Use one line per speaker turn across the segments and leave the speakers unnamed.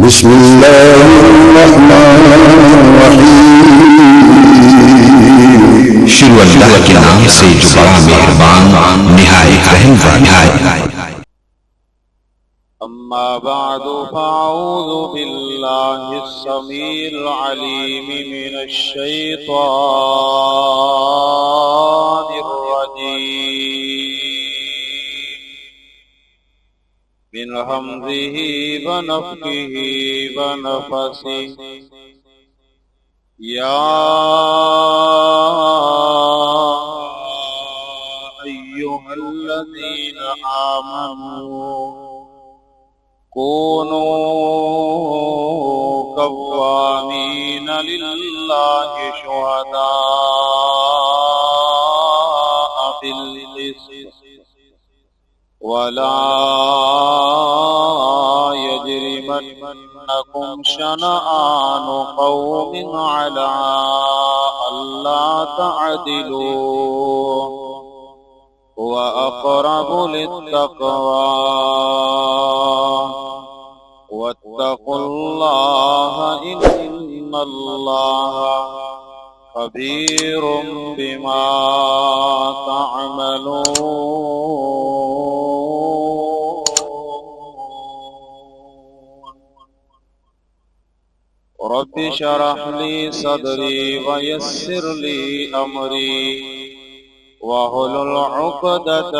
بسم اللہ الرحمن الرحیم،
شروع اللہ کے نام سے جو بڑا مہربان نہایت رحم والا ہے۔
اما بعد فاعوذ باللہ السمیع العلیم من الشیطان الرجیم من حمزه ونفخه ونفثه یا ایھا الذین آمنوا كونوا قوامين لله شهداء بالقسط ولا يجرمنكم شنآن قوم على ألا تعدلوا هو أقرب للتقوى واتقوا الله إن الله خبير بما تعملون رب اشرح لي صدري ويسر لي أمري واحلل عقدة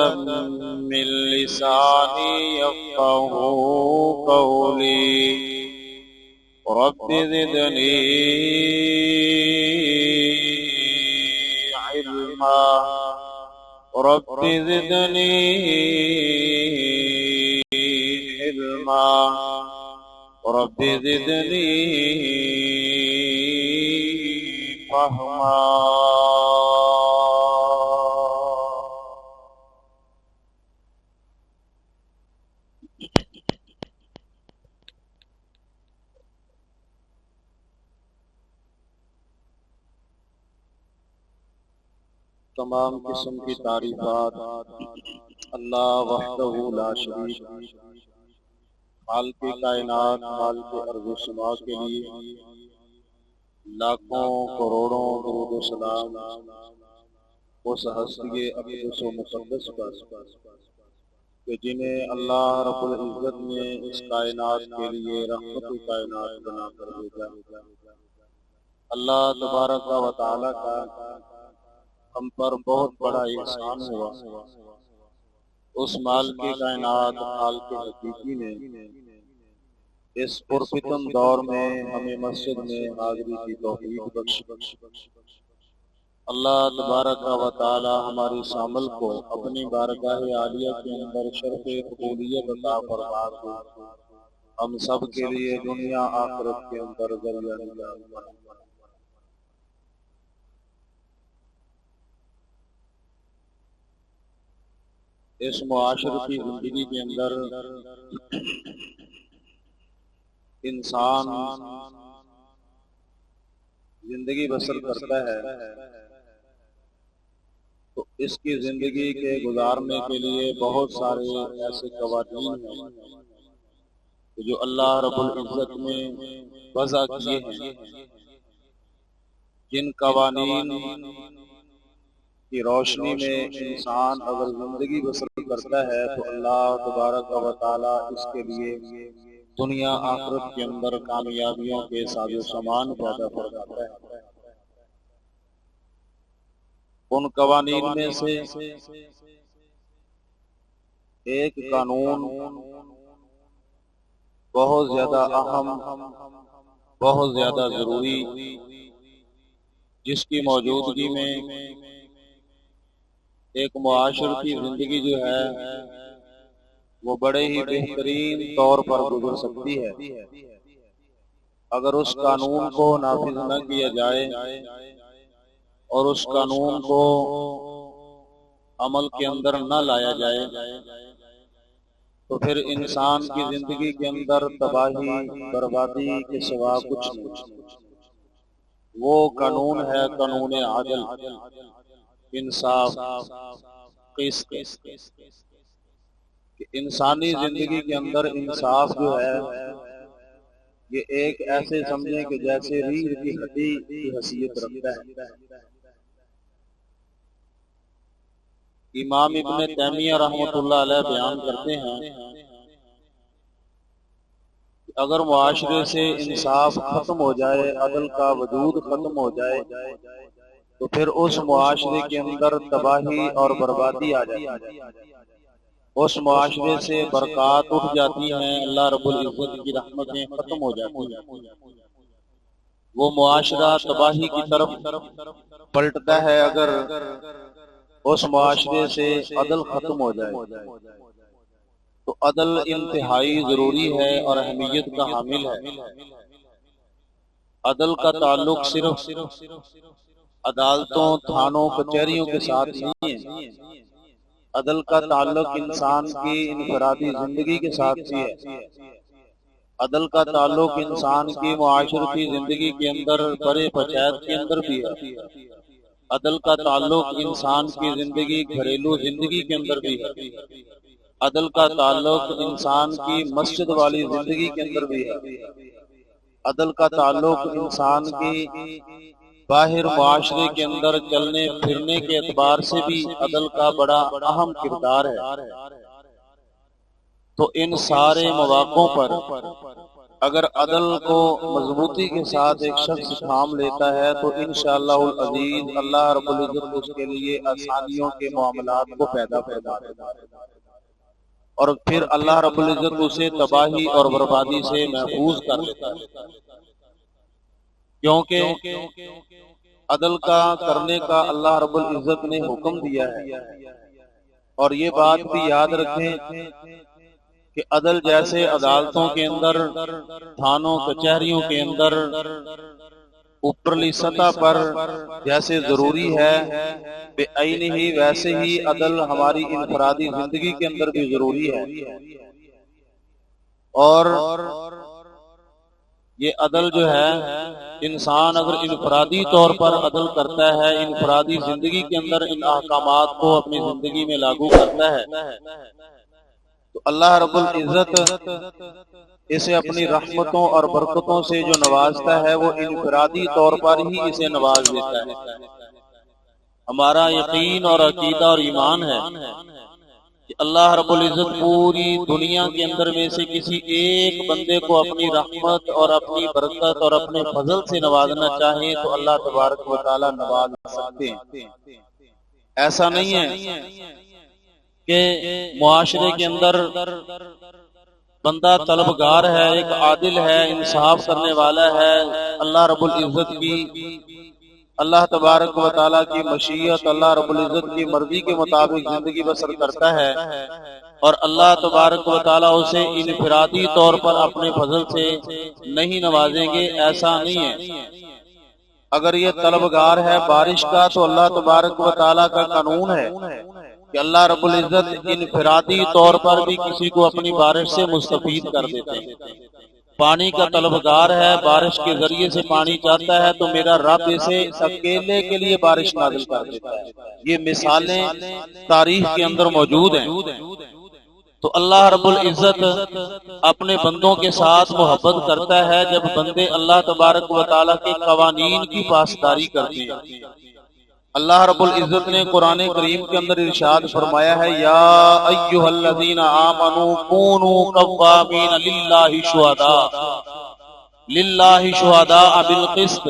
من لساني يفقهوا قولي رب زدني علما رب زدني علما رب زدني فهما۔ تمام قسم کی تعریفات اللہ وحدہ لا شریک خالق کائنات خالق ارض و سما کے لیے لاکھوں کروڑوں درود و سلام اس ہستی اقدس و مقدس پر کہ جنہیں اللہ رب العزت نے اس کائنات کے لیے رحمت کائنات بنا کر بھیجا۔ اللہ تبارک و تعالی کا ہم پر بہت بڑا احسان ہوا، اس مال کی کائنات حال کے حقیقی نے اس پرفتن دور میں ہمیں مسجد میں حاضری کی توفیق بخش۔ اللہ تبارک و تعالی ہماری اس عمل کو اپنی بارگاہ عالیہ کے اندر شرف قبولیت عطا فرما دے، ہم سب کے لیے دنیا آخرت کے اندر ذریعہ نجات بنا۔ اس معاشرتی زندگی کے اندر انسان زندگی بسر کرتا ہے تو اس کی زندگی کے گزارنے کے لیے بہت سارے ایسے قوانین ہیں جو اللہ رب العزت نے وضع کیے ہیں، جن قوانین کی روشنی میں انسان اگر زندگی بسر کرتا ہے تو اللہ تبارک و تعالی اس کے لیے دنیا آخرت کے اندر کامیابیوں کے ساز و سامان پیدا فرماتا ہے۔ ان قوانین میں سے ایک قانون بہت زیادہ اہم، بہت زیادہ ضروری، جس کی موجودگی میں ایک معاشرتی زندگی جو ہے وہ بڑے ہی بہترین طور پر گزر سکتی ہے۔ اگر اس قانون کو نافذ نہ کیا جائے اور اس قانون کو عمل کے اندر نہ لایا جائے تو پھر انسان کی زندگی کے اندر تباہی بربادی کے سوا کچھ نہیں۔ وہ قانون ہے قانون عدل، انصاف، قسط، کہ انسانی زندگی کے اندر انصاف جو ہے یہ ایک ایسے سمجھیں کہ جیسے ریڑھ کی ہڈی کی حیثیت رکھتا ہے۔ امام ابن تیمیہ رحمۃ اللہ علیہ بیان کرتے ہیں کہ اگر معاشرے سے انصاف ختم ہو جائے، عدل کا وجود ختم ہو جائے، تو پھر اس معاشرے کے اندر تباہی اور بربادی آ جاتی ہے، اس معاشرے سے برکات اٹھ جاتی ہیں، اللہ رب العزت کی رحمتیں ختم ہو جاتی ہیں، وہ معاشرہ تباہی کی طرف پلٹتا ہے اگر اس معاشرے سے عدل ختم ہو جائے۔ تو عدل انتہائی ضروری ہے اور اہمیت کا حامل ہے۔ عدل کا تعلق صرف عدالتوں، تھانوں، کچہریوں کے ساتھ نہیں ہے، عدل کا تعلق انسان کی انفرادی زندگی کے ساتھ بھی ہے، عدل کا تعلق انسان کی معاشرتی زندگی کے اندر، بڑے پنچایت کے اندر بھی ہے، عدل کا تعلق انسان کی زندگی، گھریلو زندگی کے اندر بھی ہے، عدل کا تعلق انسان کی مسجد والی زندگی کے اندر بھی ہے، عدل کا تعلق انسان کی باہر معاشرے کے اندر چلنے پھرنے کے اعتبار سے بھی عدل کا بڑا اہم کردار ہے۔ تو ان سارے مواقعوں پر اگر عدل کو مضبوطی کے ساتھ ایک شخص تھام لیتا ہے تو انشاءاللہ العزیز اللہ رب العزت اس کے لیے آسانیوں کے معاملات کو پیدا کرتا ہے، اور پھر اللہ رب العزت اسے تباہی اور بربادی سے محفوظ کر لیتا ہے، کیونکہ عدل کا کرنے کا اللہ رب العزت نے حکم دیا ہے۔ اور یہ بات بھی یاد رکھیں کہ عدل جیسے عدالتوں کے اندر، تھانوں، کچہریوں کے اندر اوپرلی سطح پر جیسے ضروری ہے، بے عینی ہی ویسے ہی عدل ہماری انفرادی زندگی کے اندر بھی ضروری ہے۔ اور یہ عدل جو ہے، انسان اگر انفرادی طور پر عدل کرتا ہے، انفرادی زندگی کے اندر ان احکامات کو اپنی زندگی میں لاگو کرتا ہے، تو اللہ رب العزت اسے اپنی رحمتوں اور برکتوں سے جو نوازتا ہے وہ انفرادی طور پر ہی اسے نواز دیتا ہے۔ ہمارا یقین اور عقیدہ اور ایمان ہے کہ اللہ رب العزت پوری دنیا کے اندر میں سے کسی ایک بندے کو اپنی رحمت اور اپنی برکت اور اپنے فضل سے نوازنا چاہیں تو اللہ تبارک و تعالی نواز سکتے ہیں۔ ایسا نہیں ہے کہ معاشرے کے اندر بندہ طلبگار ہے، ایک عادل ہے، انصاف کرنے والا ہے، اللہ رب العزت کی، اللہ تبارک و تعالیٰ کی مشیت، اللہ رب العزت کی مرضی کے مطابق زندگی بسر کرتا ہے، اور اللہ تبارک و تعالیٰ اسے انفرادی طور پر اپنے فضل سے نہیں نوازیں گے، ایسا نہیں ہے۔ اگر یہ طلبگار ہے بارش کا تو اللہ تبارک و تعالیٰ کا قانون ہے کہ اللہ رب العزت انفرادی طور پر بھی کسی کو اپنی بارش سے مستفید کر دیتے ہیں۔ پانی کا طلبگار ہے، بارش کے ذریعے سے پانی چاہتا ہے تو میرا رب اسے اکیلے کے لیے بارش نازل کر دیتا ہے۔ یہ مثالیں تاریخ کے اندر موجود ہیں۔ تو اللہ رب العزت اپنے بندوں کے ساتھ محبت کرتا ہے جب بندے اللہ تبارک و تعالیٰ کے قوانین کی پاسداری کرتے ہیں۔ اللہ رب العزت نے قرآن کریم کے اندر ارشاد فرمایا ہے، یا ایھا الذین آمنوا کونوا قوامین للہ شہداء بالقسط،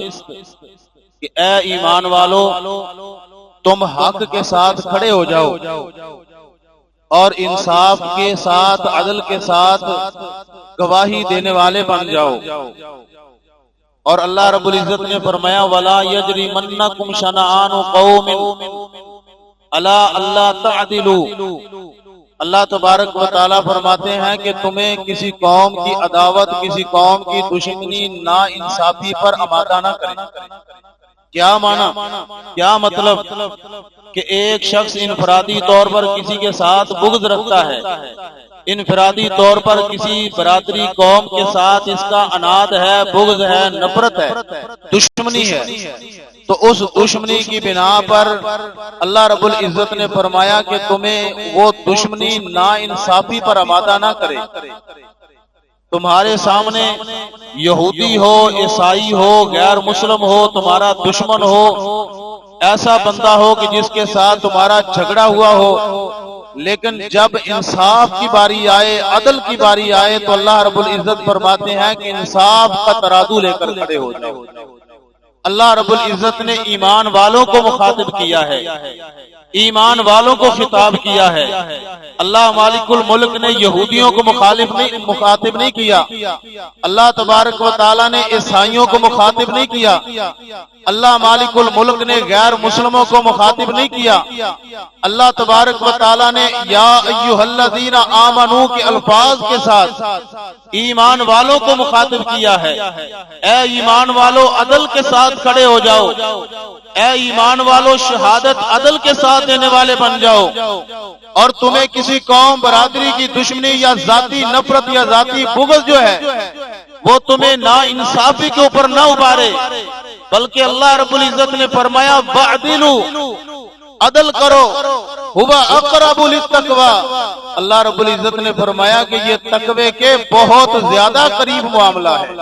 کہ اے ایمان والو تم حق کے ساتھ کھڑے ہو جاؤ اور انصاف کے ساتھ، عدل کے ساتھ گواہی دینے والے بن جاؤ۔ اور اللہ رب العزت نے فرمایا وَلَا يَجْرِمَنَّكُمْ شَنَآنُ قَوْمٍ عَلَىٰ أَلَّا تَعْدِلُوا، اللہ تبارک و تعالیٰ فرماتے ہیں کہ تمہیں کسی قوم کی عداوت، کسی قوم کی دشمنی، نا انصافی پر آمادہ نہ کرے۔ کیا معنی، کیا مطلب کہ ایک شخص انفرادی طور پر کسی کے ساتھ بغض رکھتا ہے، انفرادی طور پر کسی برادری قوم کے ساتھ اس کا عناد ہے، بغض ہے، نفرت ہے، دشمنی ہے، تو اس دشمنی کی بنا پر اللہ رب العزت نے فرمایا کہ تمہیں وہ دشمنی نا انصافی پر آمادہ نہ کرے۔ تمہارے سامنے یہودی ہو، عیسائی ہو، غیر مسلم ہو، تمہارا دشمن ہو، ایسا بندہ ہو کہ جس کے ساتھ تمہارا جھگڑا ہوا ہو، لیکن جب انصاف کی باری آئے، عدل کی باری آئے، تو اللہ رب العزت فرماتے ہیں کہ انصاف کا ترازو لے کر کھڑے ہو جاؤ۔ اللہ رب العزت نے ایمان والوں کو مخاطب کیا ہے، ایمان والوں کو خطاب کیا ہے۔ اللہ مالک الملک نے یہودیوں کو مخاطب نہیں کیا، اللہ تبارک و تعالی نے عیسائیوں کو مخاطب نہیں کیا، اللہ مالک الملک نے غیر مسلموں کو مخاطب نہیں کیا، اللہ تبارک و تعالی نے یا ایھا الذین آمنو کے الفاظ کے ساتھ ایمان والوں کو مخاطب کیا ہے۔ اے ایمان والو عدل کے ساتھ کھڑے ہو جاؤ، اے ایمان والو شہادت عدل کے ساتھ دینے والے بن جاؤ، اور تمہیں کسی قوم برادری کی دشمنی یا ذاتی نفرت یا ذاتی بغض جو ہے وہ تمہیں نا انصافی کے اوپر نہ ابھارے، بلکہ اللہ رب العزت نے فرمایا وَاعْدِلُوا، عدل کرو، ہوا اقرب للتقوی، اللہ رب العزت نے فرمایا کہ یہ تقوی کے بہت زیادہ قریب معاملہ ہے،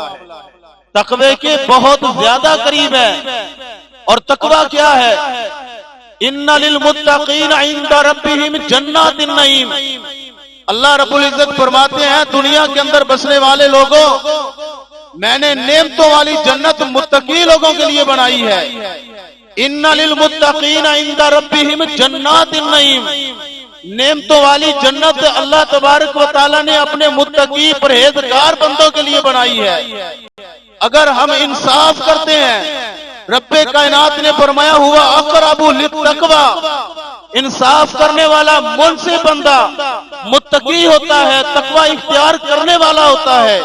تقوی کے بہت زیادہ قریب ہے۔ اور تقوی کیا ہے؟ ان للمتقین عند ربهم جنات النعیم، اللہ رب العزت فرماتے ہیں دنیا کے اندر بسنے والے لوگوں، میں نے نعمتوں والی جنت متقی لوگوں کے لیے بنائی ہے۔ ان للمتقین عند ربهم جنات النعیم، نعمتوں والی جنت اللہ تبارک و تعالی نے اپنے متقی پرہیزگار بندوں کے لیے بنائی ہے۔ اگر ہم انصاف کرتے ہیں، رب کائنات نے فرمایا ہوا اقرب للتقوی، انصاف کرنے والا منصف بندہ متقی ہوتا ہے، تقوی اختیار کرنے والا ہوتا ہے،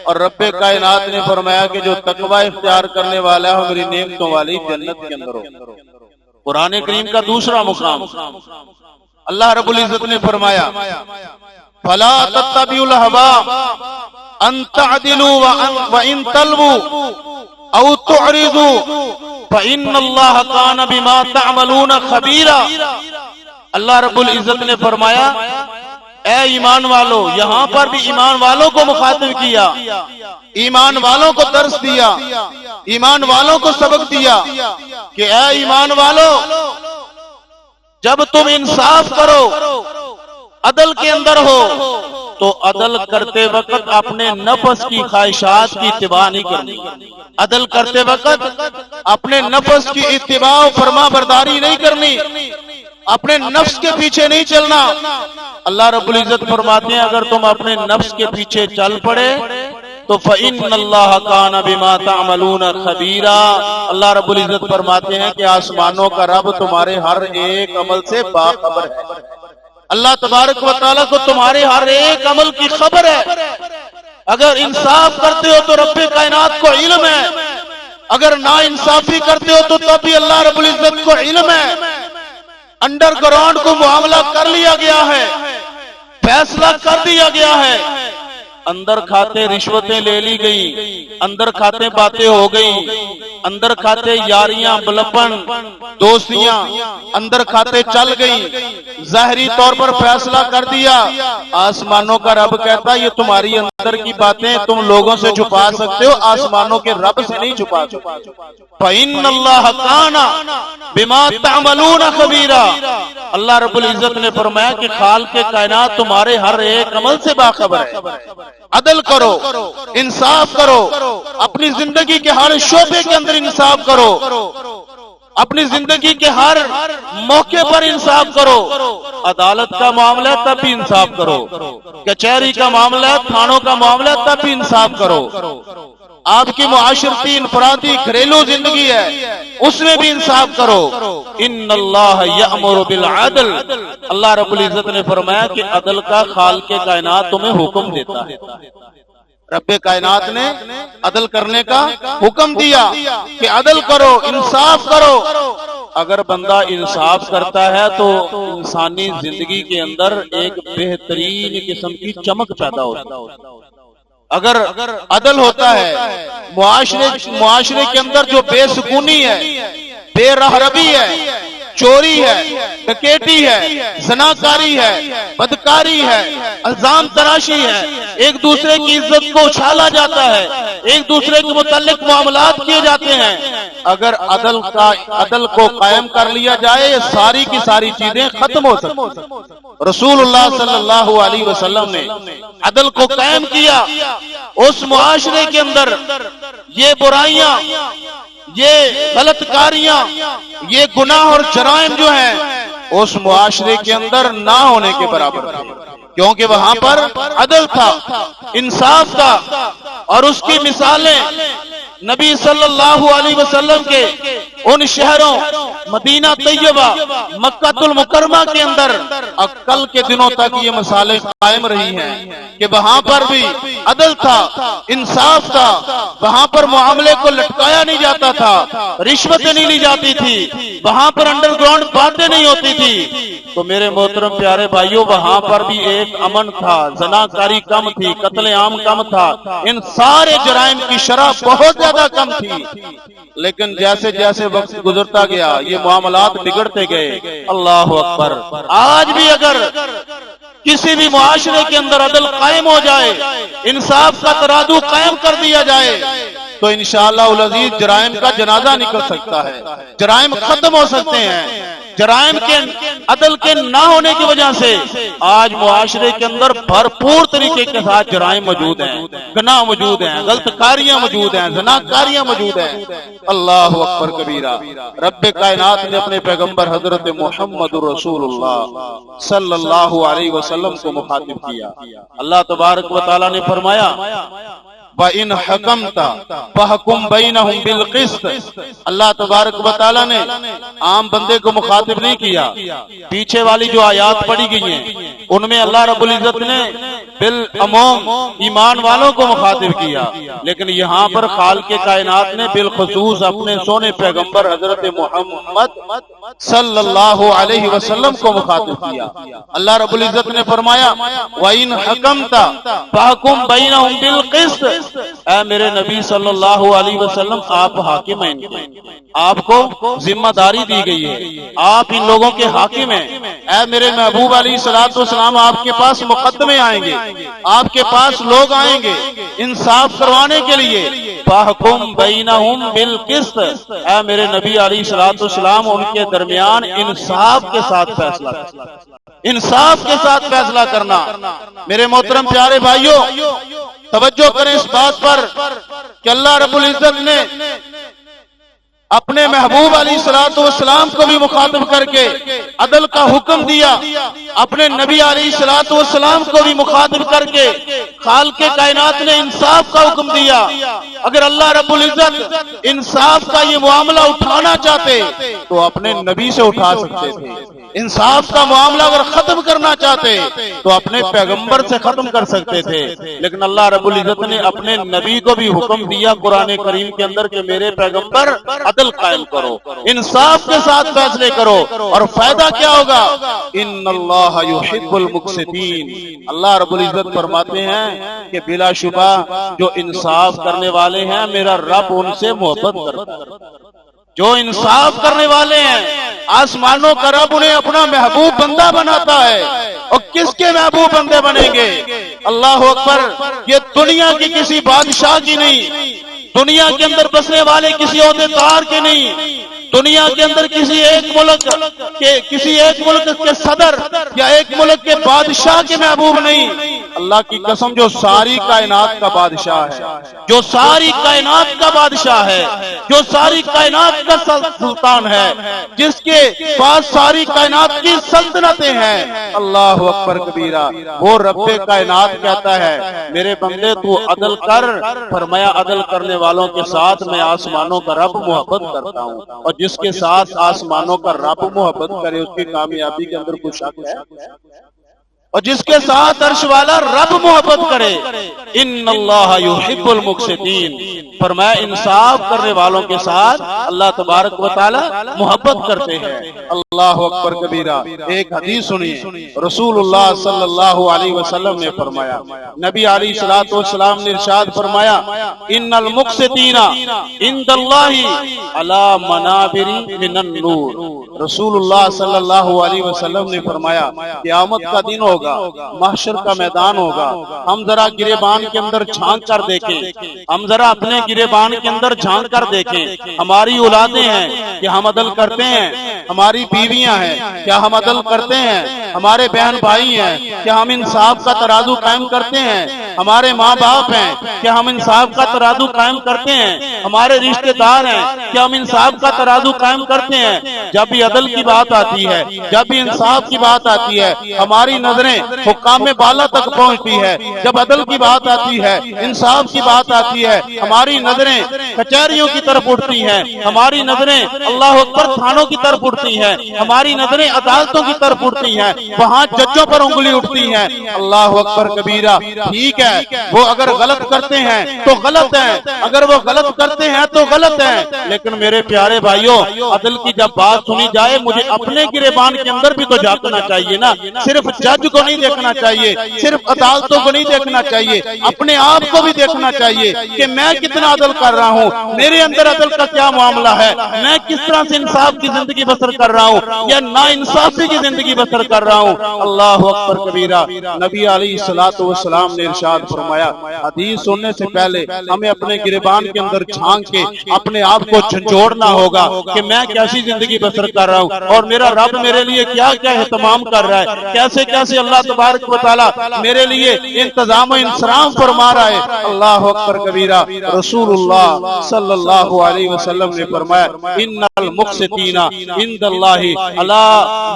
اور رب کائنات نے فرمایا کہ جو تقوی اختیار کرنے والا ہے میری نعمتوں والی جنت کے اندر ہو۔ قرآن کریم کا دوسرا مقام اللہ رب العزت نے فرمایا فلا تتبعوا الهوى ان تعدلوا وان تلووا او تعرضوا فان اللہ کان بما تعملون خبیرا، اللہ رب العزت نے فرمایا اے ایمان والو، یہاں پر بھی ایمان والوں کو مخاطب کیا، ایمان والوں کو درس دیا، ایمان والوں کو سبق دیا کہ اے ایمان والو، جب تم انصاف کرو، عدل کے اندر ہو، تو عدل کرتے وقت اپنے نفس کی خواہشات کی اتباع نہیں کرنی، عدل کرتے وقت اپنے نفس کی اتباع و فرما برداری نہیں کرنی، اپنے نفس کے پیچھے نہیں چلنا۔ اللہ رب العزت فرماتے ہیں اگر تم اپنے نفس کے پیچھے چل پڑے تو فَإِنَّ اللَّهَ كَانَ بِمَا تَعْمَلُونَ خَبِيرًا، اللہ رب العزت فرماتے ہیں کہ آسمانوں کا رب تمہارے ہر ایک عمل سے باخبر ہے، اللہ تبارک و تعالیٰ کو تمہارے ہر ایک عمل کی خبر ہے۔ اگر انصاف کرتے ہو تو رب کائنات کو علم ہے، اگر نا انصافی کرتے ہو تو تب بھی اللہ رب العزت کو علم ہے۔ انڈر گراؤنڈ کو معاملہ کر لیا گیا ہے، فیصلہ کر دیا گیا ہے، اندر کھاتے رشوتیں لے لی گئی، اندر کھاتے باتیں ہو گئی، اندر کھاتے یاریاں بلپن دوستیاں اندر کھاتے چل گئی، ظاہری طور پر فیصلہ کر دیا۔ آسمانوں کا رب کہتا ہے یہ تمہاری اندر کی باتیں تم لوگوں سے چھپا سکتے ہو، آسمانوں کے رب سے نہیں چھپا سکتے۔ فَإِنَّ اللَّهَ كَانَ بِمَا تَعْمَلُونَ خَبِيرًا، اللہ رب العزت نے فرمایا کہ خالق کائنات تمہارے ہر ایک عمل سے باخبر ہے۔ عدل کرو، انصاف کرو، اپنی زندگی کے ہر شعبے کے اندر انصاف کرو، اپنی زندگی کے ہر موقع پر انصاف کرو۔ عدالت کا معاملہ ہے تب بھی انصاف کرو، کچہری کا معاملہ ہے، تھانوں کا معاملہ ہے تب بھی انصاف کرو، آپ کی معاشرتی انفرادی گھریلو زندگی ہے اس میں بھی انصاف کرو۔ ان اللہ یأمر بالعدل، اللہ رب العزت نے فرمایا کہ عدل کا خالق کائنات تمہیں حکم دیتا ہے، رب کائنات نے عدل کرنے کا حکم دیا کہ عدل کرو، انصاف کرو۔ اگر بندہ انصاف کرتا ہے تو انسانی زندگی کے اندر ایک بہترین قسم کی چمک پیدا ہوتی ہے۔ اگر عدل ہوتا ہے، معاشرے کے اندر جو بے سکونی ہے، بے رہربی ہے، چوری ہے، ڈکیٹی ہے، زناکاری ہے، بدکاری ہے، الزام تراشی ہے، ایک دوسرے کی عزت کو اچھالا جاتا ہے، ایک دوسرے کے متعلق معاملات کیے جاتے ہیں، اگر عدل کو قائم کر لیا جائے یہ ساری کی ساری چیزیں ختم ہو سکتی۔ رسول اللہ صلی اللہ علیہ وسلم نے عدل کو قائم کیا، اس معاشرے کے اندر یہ برائیاں، یہ غلط کاریاں، یہ گناہ اور جرائم جو ہیں اس معاشرے کے اندر نہ ہونے کے برابر تھے، کیونکہ وہاں پر عدل تھا، انصاف تھا، اور اس کی مثالیں نبی صلی اللہ علیہ وسلم کے ان شہروں مدینہ طیبہ، مکہ المکرمہ کے اندر کل کے دنوں تک یہ مثالیں قائم رہی ہیں کہ وہاں پر بھی عدل تھا، انصاف تھا، وہاں پر معاملے کو لٹکایا نہیں جاتا تھا، رشوتیں نہیں لی جاتی تھی، وہاں پر انڈر گراؤنڈ باتیں نہیں ہوتی تھی۔ تو میرے محترم پیارے بھائیوں، وہاں پر بھی ایک امن تھا، زناکاری کم تھی، قتل عام کم تھا، ان سارے جرائم کی شرح بہت زیادہ کم تھی، لیکن جیسے جیسے وقت گزرتا گیا یہ معاملات بگڑتے گئے۔ اللہ اکبر! آج بھی اگر کسی بھی معاشرے کے اندر عدل قائم ہو جائے، انصاف کا ترازو قائم کر دیا جائے، تو انشاءاللہ العزیز جرائم کا جنازہ نکل سکتا ہے، جرائم ختم ہو سکتے ہیں۔ جرائم کے عدل کے نہ ہونے کی وجہ سے آج معاشرے کے اندر بھرپور طریقے کے ساتھ جرائم موجود ہیں، گناہ موجود ہیں، غلط کاریاں موجود ہیں، زناکاریاں موجود ہیں۔ اللہ اکبر کبیرہ! رب کائنات نے اپنے پیغمبر حضرت محمد رسول اللہ صلی اللہ علیہ وسلم کو مخاطب کیا۔ اللہ تبارک و تعالیٰ نے فرمایا وَإِنْ حَكَمْتَ فَحْكُمْ بَيْنَهُمْ بِالْقِسْطِ۔ اللہ تبارک و تعالیٰ نے عام بندے کو مخاطب نہیں کیا، پیچھے والی جو آیات پڑھی گئی ہیں ان میں اللہ رب العزت نے بالعموم ایمان والوں کو مخاطب کیا، لیکن یہاں پر خالق کائنات نے بالخصوص اپنے سونے پیغمبر حضرت محمد صلی اللہ علیہ وسلم کو مخاطب کیا۔ اللہ رب العزت نے فرمایا وَإِنْ حَكَمْتَ فَحْكُمْ بَيْنَهُمْ بِالْقِسْطِ۔ اے میرے نبی صلی اللہ علیہ وسلم، آپ حاکم ہیں، آپ کو ذمہ داری دی گئی ہے، آپ ان لوگوں کے حاکم ہیں۔ اے میرے محبوب علیہ الصلوۃ والسلام، آپ کے پاس مقدمے آئیں گے، آپ کے پاس لوگ آئیں گے انصاف کروانے کے لیے۔ فَحْكُمْ بَيْنَهُمْ بِالْقِسْطِ، اے میرے نبی علیہ الصلوۃ والسلام ان کے درمیان انصاف کے ساتھ فیصلہ کرنا، انصاف کے ساتھ فیصلہ کرنا۔ میرے محترم پیارے بھائیوں، توجہ کریں اس بات پر کہ اللہ رب العزت نے اپنے محبوب علیہ الصلوۃ والسلام کو بھی مخاطب کر کے عدل کا حکم دیا، اپنے نبی علیہ الصلوۃ والسلام کو بھی مخاطب کر کے خالق کائنات نے انصاف کا حکم دیا۔ اگر اللہ رب العزت انصاف کا یہ معاملہ اٹھانا چاہتے تو اپنے نبی سے اٹھا سکتے تھے، انصاف کا معاملہ اگر ختم کرنا چاہتے تو اپنے پیغمبر سے ختم کر سکتے تھے، لیکن اللہ رب العزت نے اپنے نبی کو بھی حکم دیا قرآن کریم کے اندر کہ میرے پیغمبر عدل قائم کرو، انصاف کے ساتھ فیصلے کرو، اور فائدہ کیا ہوگا؟ ان اللہ یحب المقسطین۔ اللہ رب العزت فرماتے ہیں کہ بلا شبہ جو انصاف کرنے والے ہیں میرا رب ان سے محبت کرتا ہے۔ جو انصاف کرنے والے ہیں آسمانوں کا رب انہیں اپنا محبوب بندہ بناتا ہے، اور کس کے محبوب بندے بنیں گے؟ اللہ اکبر! یہ دنیا کی کسی بادشاہ کی نہیں، دنیا کے اندر بسنے والے کسی عہدیدار کے نہیں، دنیا کے اندر کسی ایک ملک کے صدر یا ایک ملک کے بادشاہ کے محبوب نہیں۔ اللہ کی قسم، جو ساری کائنات کا بادشاہ ہے، جو ساری کائنات کا بادشاہ ہے، جو ساری کائنات کا سلطان ہے، جس کے پاس ساری کائنات کی سلطنتیں ہیں، اللہ اکبر کبیرہ، وہ رب کائنات کہتا ہے میرے بندے تو عدل کر۔ فرمایا عدل کرنے والوں کے ساتھ میں آسمانوں کا رب محبت کرتا ہوں، اور جس کے ساتھ آسمانوں کا رب محبت کرے اس کی کامیابی کے اندر کچھ شک ہے؟ اور جس کے ساتھ عرش والا رب محبت کرے، ان اللہ یحب المقسطین۔ فرمایا انصاف کرنے والوں کے ساتھ اللہ تبارک و تعالی محبت کرتے ہیں۔ اللہ اکبر کبیرہ! ایک حدیث سنیے، رسول اللہ صلی اللہ علیہ وسلم نے فرمایا، نبی علیہ الصلوۃ والسلام نے ارشاد فرمایا ان المقسطین عند اللہ علی منابر من النور۔ رسول اللہ صلی اللہ علیہ وسلم نے فرمایا قیامت کا دن ہوگا، محشر کا میدان ہوگا، ہم ذرا گریبان کے اندر جھانک کر دیکھیں، ہم ذرا اپنے گریبان کے اندر جھانک کر دیکھیں، ہماری اولادیں ہیں کیا ہم عدل کرتے ہیں؟ ہماری بیویاں ہیں کیا ہم عدل کرتے ہیں؟ ہمارے بہن بھائی ہیں کیا ہم انصاف کا ترازو قائم کرتے ہیں؟ ہمارے ماں باپ ہیں کیا ہم انصاف کا ترازو قائم کرتے ہیں؟ ہمارے رشتہ دار ہیں کیا ہم انصاف کا ترازو قائم کرتے ہیں؟ جب بھی عدل کی بات آتی ہے، جب بھی انصاف کی بات آتی ہے، ہماری نظریں حکام بالا تک پہنچتی ہے۔ جب عدل کی بات آتی ہے، انصاف کی بات آتی ہے، ہماری نظریں کچہریوں کی طرف اٹھتی ہیں، ہماری نظریں اللہ اکبر تھانوں کی طرف اٹھتی ہیں، ہماری نظریں عدالتوں کی طرف اٹھتی ہیں، وہاں ججوں پر انگلی اٹھتی ہیں۔ اللہ اکبر کبیرہ، ٹھیک ہے وہ اگر غلط کرتے ہیں تو غلط ہیں، اگر وہ غلط کرتے ہیں تو غلط ہیں، لیکن میرے پیارے بھائیوں عدل کی جب بات سنی جائے مجھے اپنے گریبان کے اندر بھی تو جھانکنا چاہیے نا، صرف جج کو نہیں دیکھنا چاہیے، صرف عدالتوں کو نہیں دیکھنا چاہیے، اپنے آپ کو بھی دیکھنا چاہیے کہ میں کتنا عدل کر رہا ہوں، میرے اندر عدل کا کیا معاملہ ہے، میں کس طرح سے انصاف کی زندگی بسر کر رہا ہوں یا نا انصافی کی زندگی بسر کر رہا ہوں۔ اللہ اکبر کبیرہ، نبی علیہ الصلوۃ والسلام نے ارشاد فرمایا حدیث سننے سے پہلے ہمیں اپنے گریبان کے اندر جھانک کے اپنے آپ کو جھنجھوڑنا ہوگا کہ میں کیسی زندگی بسر کر رہا ہوں اور میرا رب میرے لیے کیا کیا اہتمام کر رہا ہے، کیسے کیسے اللہ تبارک و تعالیٰ میرے لیے انتظام و انصراف فرما رہا ہے۔ اللہ اکبر کبیرہ، رسول اللہ صلی اللہ علیہ وسلم نے فرمایا ان المقسطین عند اللہ علی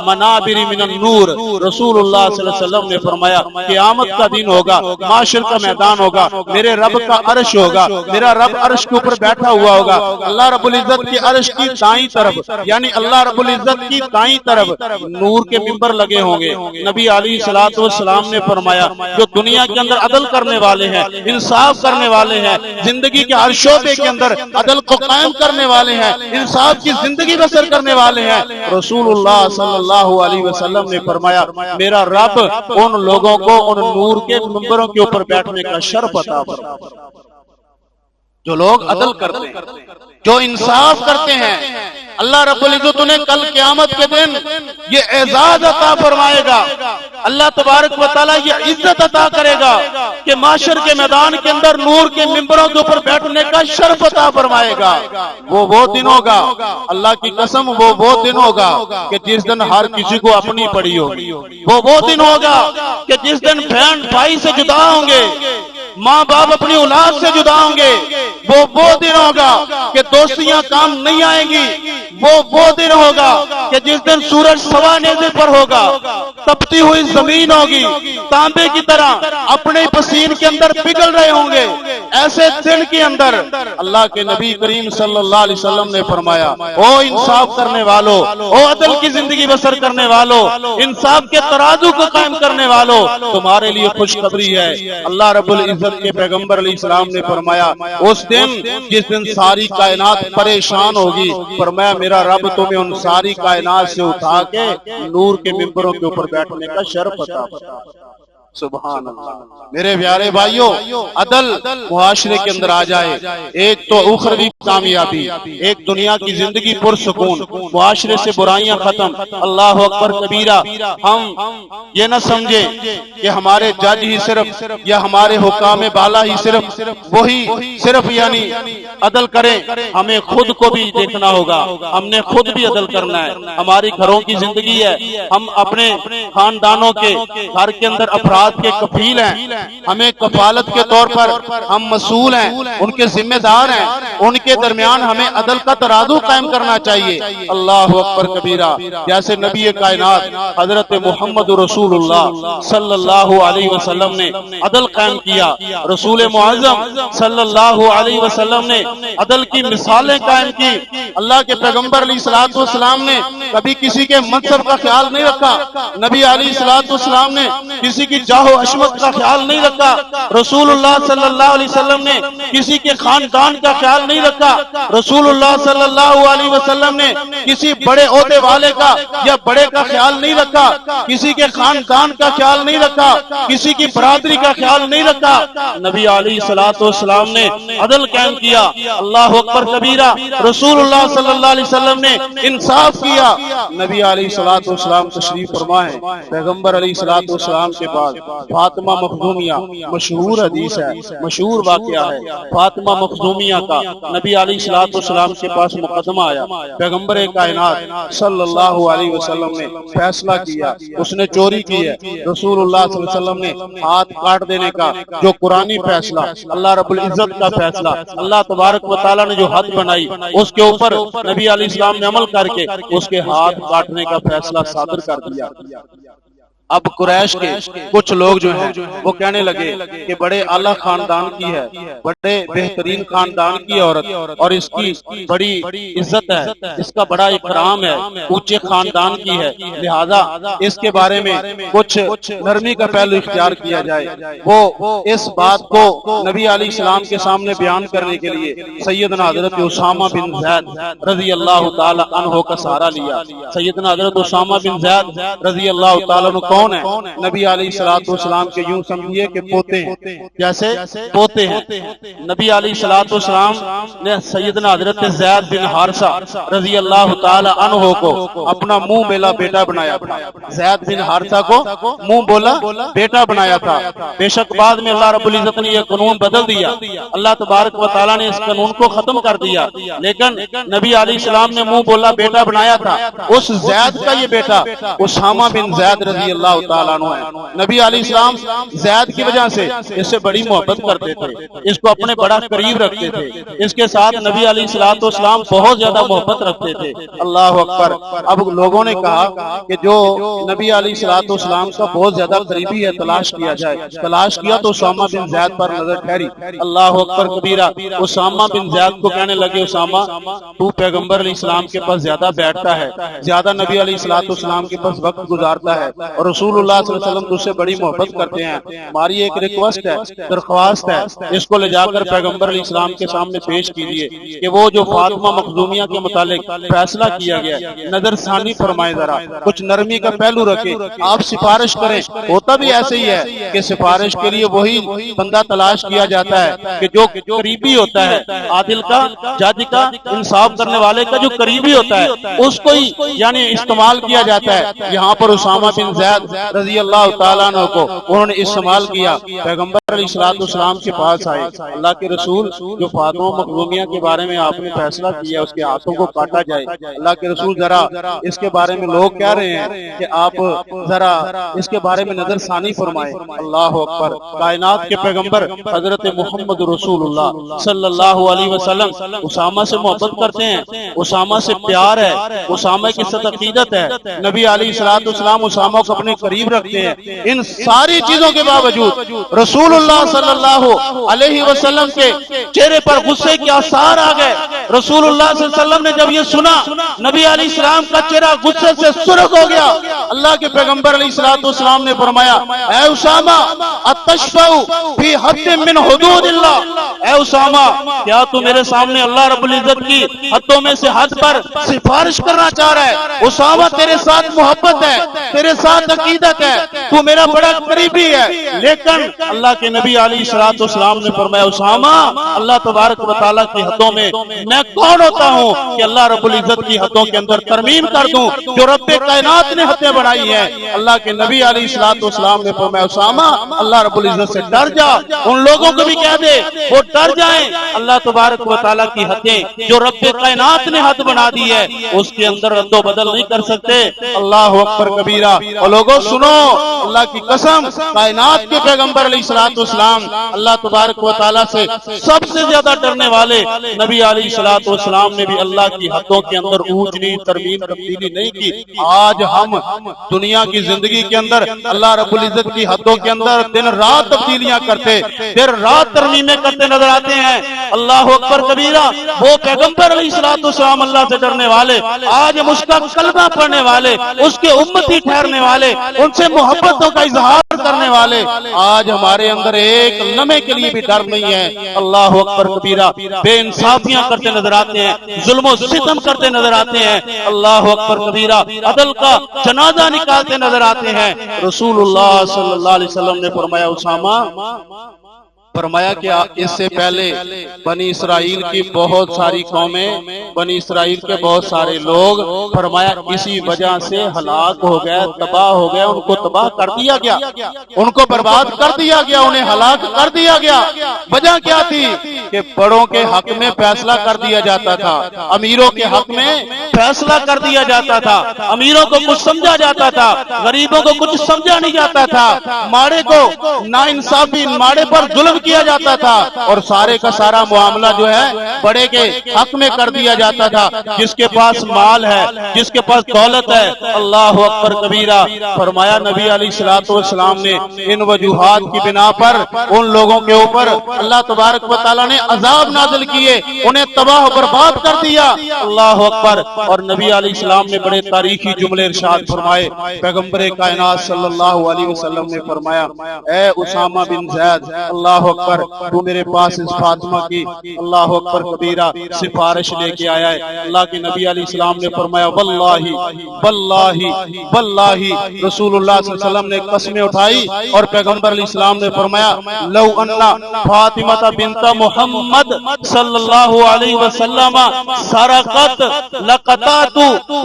منابر من النور، رسول اللہ صلی اللہ علیہ وسلم نے فرمایا قیامت کا دن ہوگا، معاشر کا میدان ہوگا، میرے رب کا عرش ہوگا، میرا رب عرش کے اوپر بیٹھا ہوا ہوگا، اللہ رب العزت کی عرش کی دائیں طرف یعنی اللہ رب العزت کی دائیں طرف نور کے ممبر لگے ہوں گے۔ نبی علیہ الصلوۃ والسلام نے فرمایا جو دنیا کے اندر عدل کرنے والے ہیں، انصاف کرنے والے ہیں، زندگی کے ہر شعبے کے اندر عدل کو قائم کرنے والے ہیں، انصاف کی زندگی بسر کرنے والے ہیں، رسول اللہ صلی اللہ علیہ وسلم نے فرمایا میرا رب ان لوگوں کو ان نور کے ممبروں کے اوپر بیٹھنے کا شرف عطا فرمائے جو لوگ عدل کرتے ہیں، جو انصاف کرتے ہیں۔ اللہ رب العزت نے کل قیامت کے دن یہ اعزاز عطا فرمائے گا، اللہ تبارک و تعالیٰ یہ عزت عطا کرے گا کہ معاشر کے میدان کے اندر نور کے ممبروں کے اوپر بیٹھنے کا شرف عطا فرمائے گا۔ وہ دن ہوگا، اللہ کی قسم وہ دن ہوگا کہ جس دن ہر کسی کو اپنی پڑی ہوگی، وہ دن ہوگا کہ جس دن بہن بھائی سے جدا ہوں گے، ماں باپ اپنی اولاد سے جدا ہوں گے، وہ دن ہوگا کہ دوستیاں کام نہیں آئیں گی، وہ دن ہوگا کہ جس دن سورج سوا نیزے پر ہوگا، تپتی ہوئی زمین ہوگی، تانبے کی طرح اپنے پسین کے اندر پگھل رہے ہوں گے۔ ایسے دن کے اندر اللہ کے نبی کریم صلی اللہ علیہ وسلم نے فرمایا او انصاف کرنے والو، او عدل کی زندگی بسر کرنے والو، انصاف کے ترازو کو قائم کرنے والو، تمہارے لیے خوشخبری ہے۔ اللہ رب العزت کے پیغمبر علیہ السلام نے فرمایا اس دن جس دن ساری کائنات پریشان ہوگی، فرمایا میرا رب تمہیں ان ساری کائنات سے اٹھا کے نور کے ممبروں کے اوپر بیٹھنے کا شرف عطا فرمائے۔ سبحان اللہ۔ میرے پیارے بھائیوں عدل معاشرے کے اندر آ جائے، ایک تو اخروی کامیابی، ایک دنیا کی زندگی پرسکون، معاشرے سے برائیاں ختم۔ اللہ اکبر کبیرہ، ہم یہ نہ سمجھیں کہ ہمارے جج ہی صرف یا ہمارے حکام بالا ہی صرف یعنی عدل کریں، ہمیں خود کو بھی دیکھنا ہوگا، ہم نے خود بھی عدل کرنا ہے۔ ہماری گھروں کی زندگی ہے، ہم اپنے خاندانوں کے گھر کے اندر افراد کے کفیل ہیں، ہمیں کفالت کے طور پر ہم مسئول ہیں، ان کے ذمہ دار ہیں، ان کے درمیان ہمیں عدل کا ترازو قائم کرنا چاہیے۔ اللہ اکبر کبیرہ، جیسے نبی کائنات حضرت محمد رسول اللہ صلی اللہ علیہ وسلم نے عدل قائم کیا، رسول معظم صلی اللہ علیہ وسلم نے عدل کی مثالیں قائم کی۔ اللہ کے پیغمبر علیہ الصلوۃ والسلام نے کبھی کسی کے منصب کا خیال نہیں رکھا، نبی علیہ الصلوۃ والسلام نے کسی کی جاہ و عظمت کا خیال نہیں رکھا، رسول اللہ صلی اللہ علیہ وسلم نے کسی کے خاندان کا خیال نہیں رکھا، رسول اللہ صلی اللہ علیہ وسلم نے کسی بڑے عہدے والے کا یا بڑے کا خیال نہیں رکھا، کسی کے خاندان کا خیال نہیں رکھا، کسی کی برادری کا خیال نہیں رکھا۔ نبی علیہ الصلوۃ والسلام نے عدل قائم کیا، اللہ اکبر کبیرہ، رسول اللہ صلی اللہ علیہ وسلم نے انصاف کیا۔ نبی علیہ الصلوۃ والسلام تشریف فرما ہے، پیغمبر علیہ الصلوۃ والسلام کے بعد فاطمہ مخزومیہ، مشہور حدیث ہے، مشہور واقعہ ہے، فاطمہ مخزومیہ کا نبی علیہ الصلوۃ والسلام کے پاس مقدمہ آیا، پیغمبر کائنات صلی اللہ علیہ وسلم نے فیصلہ کیا، اس نے چوری کی ہے، رسول اللہ صلی اللہ علیہ وسلم نے ہاتھ کاٹ دینے کا جو قرآنی فیصلہ، اللہ رب العزت کا فیصلہ، اللہ تبارک و تعالیٰ نے جو حد بنائی اس کے اوپر نبی علیہ السلام نے عمل کر کے اس کے ہاتھ کاٹنے کا فیصلہ صادر کر دیا۔ اب قریش کے کچھ لوگ جو ہیں وہ کہنے لگے کہ بڑے اعلیٰ خاندان کی ہے، بڑے بہترین خاندان کی عورت، اور اس کی بڑی عزت ہے، اس کا بڑا اکرام ہے، اونچے خاندان کی ہے، لہذا اس کے بارے میں کچھ نرمی کا پہلو اختیار کیا جائے۔ وہ اس بات کو نبی علیہ السلام کے سامنے بیان کرنے کے لیے سیدنا حضرت اسامہ بن زید رضی اللہ تعالی عنہ کا سہارا لیا۔ سیدنا حضرت اسامہ بن زید رضی اللہ تعالی عنہ کون ہے؟ نبی علیہ الصلوۃ والسلام کے یوں سمجھیے کہ پوتے ہیں، جیسے پوتے ہیں۔ نبی علیہ الصلوۃ والسلام نے سیدنا حضرت زید بن حارثہ رضی اللہ تعالی عنہ کو اپنا منہ بولا بیٹا بنایا تھا، زید بن حارثہ کو منہ بولا بیٹا بنایا تھا۔ بے شک بعد میں اللہ رب العزت نے یہ قانون بدل دیا، اللہ تبارک و تعالیٰ نے اس قانون کو ختم کر دیا، لیکن نبی علیہ السلام نے منہ بولا بیٹا بنایا تھا۔ اس زید کا یہ بیٹا اسامہ بن زید رضی اللہ تعالیٰ عنہ ہے۔ نبی علیہ السلام زید کی وجہ سے اس سے بڑی محبت کرتے تھے، اس کو اپنے بڑا قریب رکھتے تھے، اس کے ساتھ نبی علیہ الصلوۃ والسلام بہت زیادہ محبت رکھتے تھے۔ اللہ اکبر۔ اب لوگوں نے کہا کہ جو نبی علیہ الصلوۃ والسلام کا بہت زیادہ قریبی ہے تلاش کیا جائے، تلاش کیا تو اسامہ بن زید پر نظر ٹھہری۔ اللہ اکبر کبیرہ۔ اسامہ بن زید کو کہنے لگے اسامہ تو پیغمبر علیہ السلام کے پاس زیادہ بیٹھتا ہے، زیادہ نبی علیہ الصلوۃ والسلام کے پاس وقت گزارتا ہے، اور رسول اللہ صلی اللہ علیہ وسلم تجھ سے بڑی محبت کرتے ہیں، ہماری ایک ریکویسٹ ہے، درخواست ہے، اس کو لے جا کر پیغمبر علیہ السلام کے سامنے پیش کیجیے کہ وہ جو فاطمہ مخزومیہ کے متعلق فیصلہ کیا گیا نظر ثانی فرمائے، ذرا کچھ نرمی کا پہلو رکھے، آپ سفارش کریں۔ ہوتا بھی ایسے ہی ہے کہ سفارش کے لیے وہی بندہ تلاش کیا جاتا ہے کہ جو قریبی ہوتا ہے، عادل کا، جج کا، انصاف کرنے والے کا جو قریبی ہوتا ہے اس کو ہی یعنی استعمال کیا جاتا ہے۔ یہاں پر اسامہ بن زید رضی اللہ تعالیٰ عنہ کو انہوں نے استعمال کیا، پیغمبر علیہ الصلوۃ والسلام کے پاس آئے، اللہ کے رسول جو فاطمہ مخزومیہ کے بارے میں آپ نے فیصلہ کیا اس کے ہاتھوں کو کاٹا جائے، اللہ کے رسول ذرا اس کے بارے میں لوگ کہہ رہے ہیں کہ آپ ذرا اس کے بارے میں نظر ثانی فرمائیں۔ اللہ اکبر۔ کائنات کے پیغمبر حضرت محمد رسول اللہ صلی اللہ علیہ وسلم اسامہ سے محبت کرتے ہیں، اسامہ سے پیار ہے، اسامہ کی سچ عقیدت ہے، نبی علیہ الصلوۃ والسلام اسامہ کو اپنے قریب رکھتے ہیں۔ ان ساری چیزوں کے باوجود رسول اللہ صلی اللہ علیہ وسلم کے چہرے پر غصے کے آثار آ گئے۔ رسول اللہ صلی اللہ علیہ وسلم نے جب یہ سنا نبی علیہ السلام کا چہرہ غصے سے سرخ ہو گیا۔ اللہ کے پیغمبر علیہ الصلوۃ والسلام نے فرمایا اے اسامہ اتشفع فی حد من حدود اللہ، اے اسامہ کیا تو میرے سامنے اللہ رب العزت کی حدوں میں سے حد پر سفارش کرنا چاہ رہا ہے؟ اسامہ تیرے ساتھ محبت ہے، تیرے ساتھ عقیدت ہے، تو میرا بڑا قریبی ہے، لیکن اللہ کے نبی علیہ الصلوۃ والسلام نے فرمایا اسامہ اللہ تبارک و تعالیٰ کی حدوں میں میں کون ہوتا ہوں کہ اللہ رب العزت کی حدوں کے اندر ترمیم کر دوں جو رب کائنات نے حدیں بنائی ہیں۔ اللہ کے نبی علیہ الصلوۃ والسلام نے فرمایا اسامہ اللہ رب العزت سے ڈر جا، ان لوگوں کو بھی کہہ دے وہ ڈر جائیں، اللہ تبارک و تعالیٰ کی حدیں جو رب کائنات نے حد بنا دی ہے اس کے اندر رد و بدل نہیں کر سکتے۔ اللہ اکبر کبیرہ۔ اور لوگوں سنو، اللہ کی قسم کائنات کے پیغمبر علیہ الصلوۃ والسلام اللہ تبارک و تعالیٰ سے سب سے زیادہ ڈرنے والے نبی علیہ الصلوۃ والسلام نے بھی اللہ کی حدوں کے اندر اونچ نیچ ترمیم تبدیلی نہیں کی۔ آج ہم دنیا کی زندگی کے اندر اللہ رب العزت کی حدوں کے اندر دن رات تبدیلیاں کرتے، دن رات ترمیمیں کرتے نظر آتے ہیں۔ اللہ اکبر کبیرہ۔ وہ پیغمبر علیہ الصلوۃ والسلام اللہ سے ڈرنے والے، آج ہم اس کا کلمہ پڑھنے والے، اس کے امتی ٹھہرنے والے ان سے محبتوں کا اظہار کرنے والے آج ہمارے اندر ایک لمحے کے لیے بھی ڈر نہیں ہے۔ اللہ اکبر کبیرہ، بے انصافیاں کرتے نظر آتے ہیں، ظلم و ستم کرتے نظر آتے ہیں، اللہ اکبر کبیرہ، عدل کا جنازہ نکالتے نظر آتے ہیں۔ رسول اللہ صلی اللہ علیہ وسلم نے فرمایا، اسامہ فرمایا کہ اس سے پہلے بنی اسرائیل کی بہت ساری قومیں، بنی اسرائیل کے بہت سارے لوگ، فرمایا اسی وجہ سے ہلاک ہو گئے، تباہ ہو گئے، ان کو تباہ کر دیا گیا، ان کو برباد کر دیا گیا، انہیں ہلاک کر دیا گیا۔ وجہ کیا تھی کہ بڑوں کے حق میں فیصلہ کر دیا جاتا تھا، امیروں کے حق میں فیصلہ کر دیا جاتا تھا، امیروں کو کچھ سمجھا جاتا تھا، غریبوں کو کچھ سمجھا نہیں جاتا تھا، ماڑے کو ناانصافی، ماڑے پر ظلم کیا جاتا تھا، اور سارے کا سارا معاملہ جو ہے بڑے کے حق میں کر دیا جاتا تھا۔ جس کے پاس مال ہے، جس کے پاس دولت ہے، اللہ اکبر کبیرہ، فرمایا نبی علیہ الصلوۃ والسلام نے ان وجوہات کی بنا پر ان لوگوں کے اوپر اللہ تبارک و تعالیٰ نے عذاب نازل کیے، انہیں تباہ و برباد کر دیا، اللہ اکبر۔ اور نبی علیہ السلام نے بڑے تاریخی جملے ارشاد فرمائے، پیغمبر کائنات صلی اللہ علیہ وسلم نے فرمایا، اے اسامہ بن زید، اللہ اکبر، تو میرے پاس اس فاطمہ کی، اللہ اکبر کبیرہ، سفارش لے کے آیا ہے۔ اللہ کے نبی علیہ السلام نے فرمایا، واللہ واللہ واللہ، رسول اللہ صلی اللہ علیہ وسلم نے قسمیں اٹھائی، اور پیغمبر علیہ السلام نے فرمایا، لو ان فاطمہ بنت محمد صلی اللہ علیہ وسلم سرقت لقطعت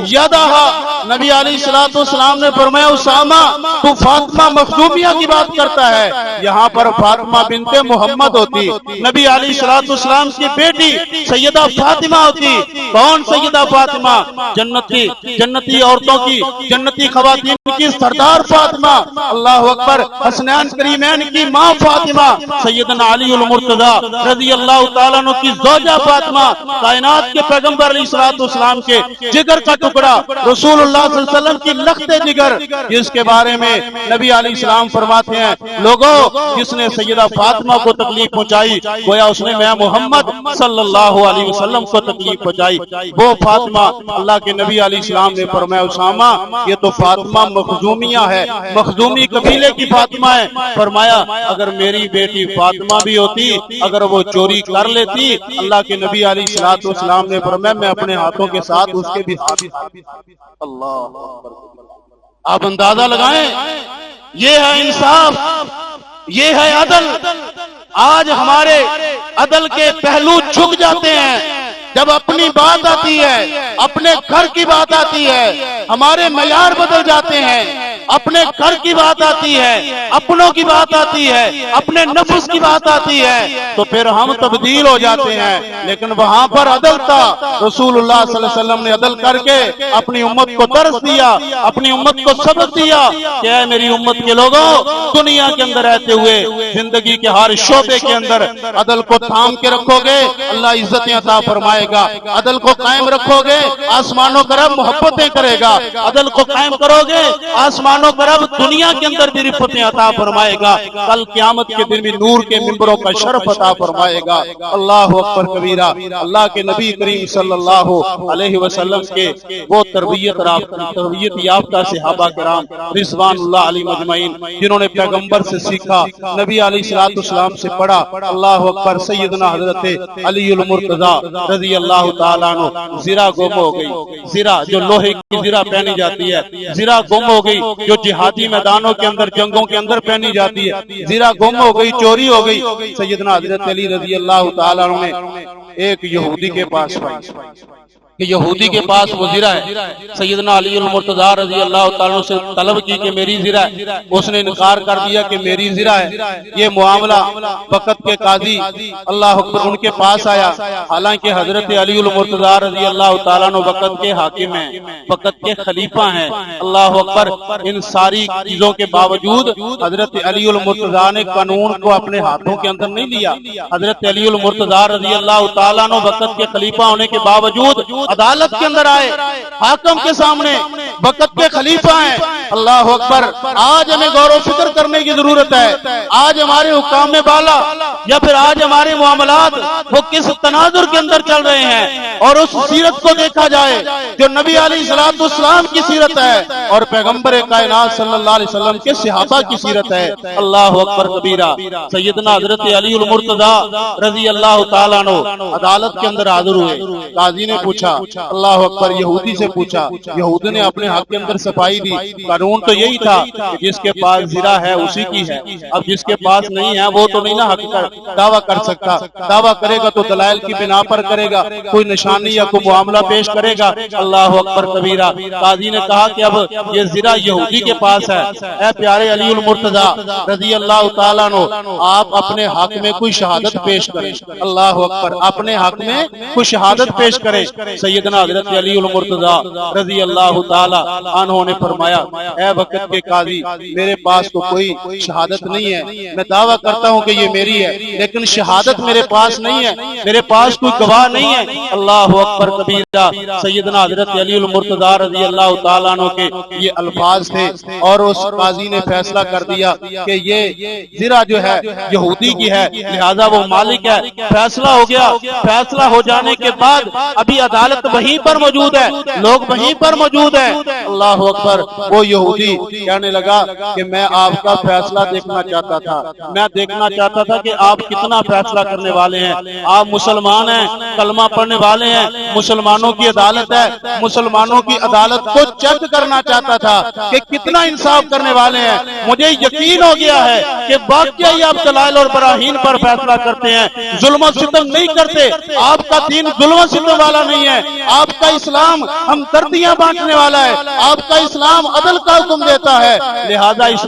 یدہا۔ نبی علیہ السلام نے فرمایا، اسامہ تو فاطمہ مخزومیہ کی بات کرتا ہے، یہاں پر فاطمہ بنت محمد ہوتی، نبی علیہ السلام کی بیٹی سیدہ فاطمہ ہوتی۔ کون سیدہ فاطمہ؟ جنتی عورتوں کی، جنتی خواتین کی سردار فاطمہ، اللہ اکبر، حسنین کریمین کی ماں فاطمہ، سیدنا علی المرتضی رضی اللہ تعالیٰ عنہ کی زوجہ فاطمہ، کائنات کے پیغمبر علیہ السلام کے جگر کا ٹکڑا، رسول اللہ صلی اللہ علیہ وسلم کی لخت جگر، جس کے بارے میں نبی علیہ السلام فرماتے ہیں، لوگوں جس نے سیدہ فاطمہ کو تکلیف پہنچائی، گویا اس نے میں محمد صلی اللہ علیہ وسلم کو تکلیف پہنچائی۔ وہ فاطمہ، اللہ کے نبی علیہ السلام نے فرمایا، اسامہ یہ تو فاطمہ مخزومیہ ہے، مخزومی قبیلے کی فاطمہ ہے۔ فرمایا اگر میری بیٹی فاطمہ بھی ہوتی، اگر وہ چوری کر لیتی، اللہ کے نبی علیہ السلام نے فرمایا میں اپنے ہاتھوں کے ساتھ اس کے بھی ہاتھ۔ اللہ، آپ اندازہ لگائیں، یہ ہے انصاف، یہ ہے عدل۔ آج ہمارے عدل کے پہلو جھک جاتے ہیں جب اپنی بات آتی ہے، اپنے گھر کی بات آتی ہے، ہمارے معیار بدل جاتے ہیں۔ اپنے گھر کی بات آتی ہے، اپنوں کی بات آتی ہے، اپنے نفس کی بات آتی ہے، تو پھر ہم تبدیل ہو جاتے ہیں۔ لیکن وہاں پر عدل تھا، رسول اللہ صلی اللہ علیہ وسلم نے عدل کر کے اپنی امت کو درس دیا، اپنی امت کو سبق دیا کہ اے میری امت کے لوگوں، دنیا کے اندر رہتے ہوئے زندگی کے ہر شعبے کے اندر عدل کو تھام کے رکھو گے، اللہ عزتیں عطا فرمائے گا۔ عدل کو قائم رکھو گے، آسمانوں کا رب محبتیں کرے گا۔ عدل کو قائم کرو گے، آسمانوں کا رب دنیا کے اندر بھی رفتیں عطا فرمائے گا، کل قیامت کے دن بھی نور کے منبروں کا شرف عطا فرمائے گا۔ اللہ اکبر کبیرہ، اللہ کے نبی کریم صلی اللہ علیہ وسلم کے وہ تربیت یافتہ صحابہ کرام رضوان اللہ علیہ مجمعین، جنہوں نے پیغمبر سے سیکھا، نبی علیہ السلام سے پڑھا۔ اللہ اکبر، سیدنا حضرت علی المرتضی رضی اللہ تعالیٰ عنہ، زرہ گم ہو گئی، زرہ جو لوہے کی زرہ پہنی جاتی ہے، زرہ گم ہو گئی، جو جہادی میدانوں کے اندر، جنگوں کے اندر پہنی جاتی ہے، زرہ گم ہو گئی، چوری ہو گئی۔ سیدنا حضرت علی رضی اللہ تعالیٰ عنہ نے ایک یہودی کے پاس پائی کہ یہودی کے پاس وہ زرہ ہے، سیدنا علی المرتضی رضی اللہ تعالیٰ عنہ سے طلب کی کہ میری زرہ ہے، اس نے انکار کر دیا کہ میری زرہ ہے۔ یہ معاملہ وقت کے قاضی اللہ اکبر ان کے پاس آیا، حالانکہ حضرت علی المرتضی رضی اللہ تعالیٰ عنہ وقت کے حاکم ہیں، وقت کے خلیفہ ہیں، اللہ اکبر۔ ان ساری چیزوں کے باوجود حضرت علی المرتضی نے قانون کو اپنے ہاتھوں کے اندر نہیں لیا۔ حضرت علی المرتضی رضی اللہ تعالیٰ عنہ وقت کے خلیفہ ہونے کے باوجود عدالت کے اندر آئے، حاکم کے سامنے، وقت کے خلیفہ ہیں، اللہ اکبر، آج ہمیں غور و فکر کرنے کی ضرورت ہے، آج ہمارے حکام بالا یا پھر آج ہمارے معاملات وہ کس تناظر کے اندر چل رہے ہیں، اور اس سیرت کو دیکھا جائے جو نبی علیہ السلام کی سیرت ہے اور پیغمبر کائنات صلی اللہ علیہ وسلم کے صحابہ کی سیرت ہے۔ اللہ اکبر کبیرہ، سیدنا حضرت علی المرتضی رضی اللہ تعالیٰ عنہ عدالت کے اندر حاضر ہوئے، قاضی نے پوچھا، اللہ اکبر، یہودی سے پوچھا، یہودی نے اپنے حق کے اندر صفائی دی، قانون تو یہی تھا کہ جس کے پاس زرہ ہے اسی کی ہے، اب جس کے پاس نہیں ہے وہ تو نہیں نہ حق کر دعویٰ کر سکتا، دعویٰ کرے گا تو دلائل کی بنا پر کرے گا، کوئی نشانی یا کوئی معاملہ پیش کرے گا۔ اللہ اکبر کبیرہ، قاضی نے کہا کہ اب یہ زرہ یہودی کے پاس ہے، اے پیارے علی المرتضی رضی اللہ تعالیٰ عنہ، آپ اپنے حق میں کوئی شہادت پیش کریں۔ اللہ اکبر، اپنے حق میں کوئی شہادت پیش کریں۔ سیدنا حضرت علی المرتضی رضی اللہ تعالیٰ عنہ نے فرمایا، اے وقت کے قاضی، میرے پاس تو کوئی شہادت نہیں ہے، میں دعویٰ کرتا ہوں کہ یہ میری ہے لیکن شہادت میرے پاس نہیں ہے، میرے پاس کوئی گواہ نہیں ہے۔ اللہ اکبر کبیرہ، سیدنا حضرت علی المرتضی رضی اللہ تعالیٰ عنہ کے یہ الفاظ تھے اور اس قاضی نے فیصلہ کر دیا کہ یہ زرہ جو ہے یہودی کی ہے، لہذا وہ مالک ہے۔ فیصلہ ہو گیا، فیصلہ ہو جانے کے بعد ابھی عدالت وہیں پر موجود ہے، لوگ وہیں پر موجود ہیں۔ اللہ اکبر، وہ یہودی کہنے لگا کہ میں آپ کا فیصلہ دیکھنا چاہتا تھا، میں دیکھنا چاہتا تھا کہ آپ کتنا فیصلہ کرنے والے ہیں، آپ مسلمان ہیں، کلمہ پڑھنے والے ہیں، مسلمانوں کی عدالت ہے، مسلمانوں کی عدالت کو چیک کرنا چاہتا تھا کہ کتنا انصاف کرنے والے ہیں۔ مجھے یقین ہو گیا ہے کہ واقعی آپ دلائل اور براہین پر فیصلہ کرتے ہیں، ظلم و ستم نہیں کرتے، آپ کا دین ظلم و ستم والا نہیں ہے، آپ کا اسلام ہمدردیاں بانٹنے والا ہے، آپ کا اسلام عدل کا حکم دیتا ہے۔ لہذا اس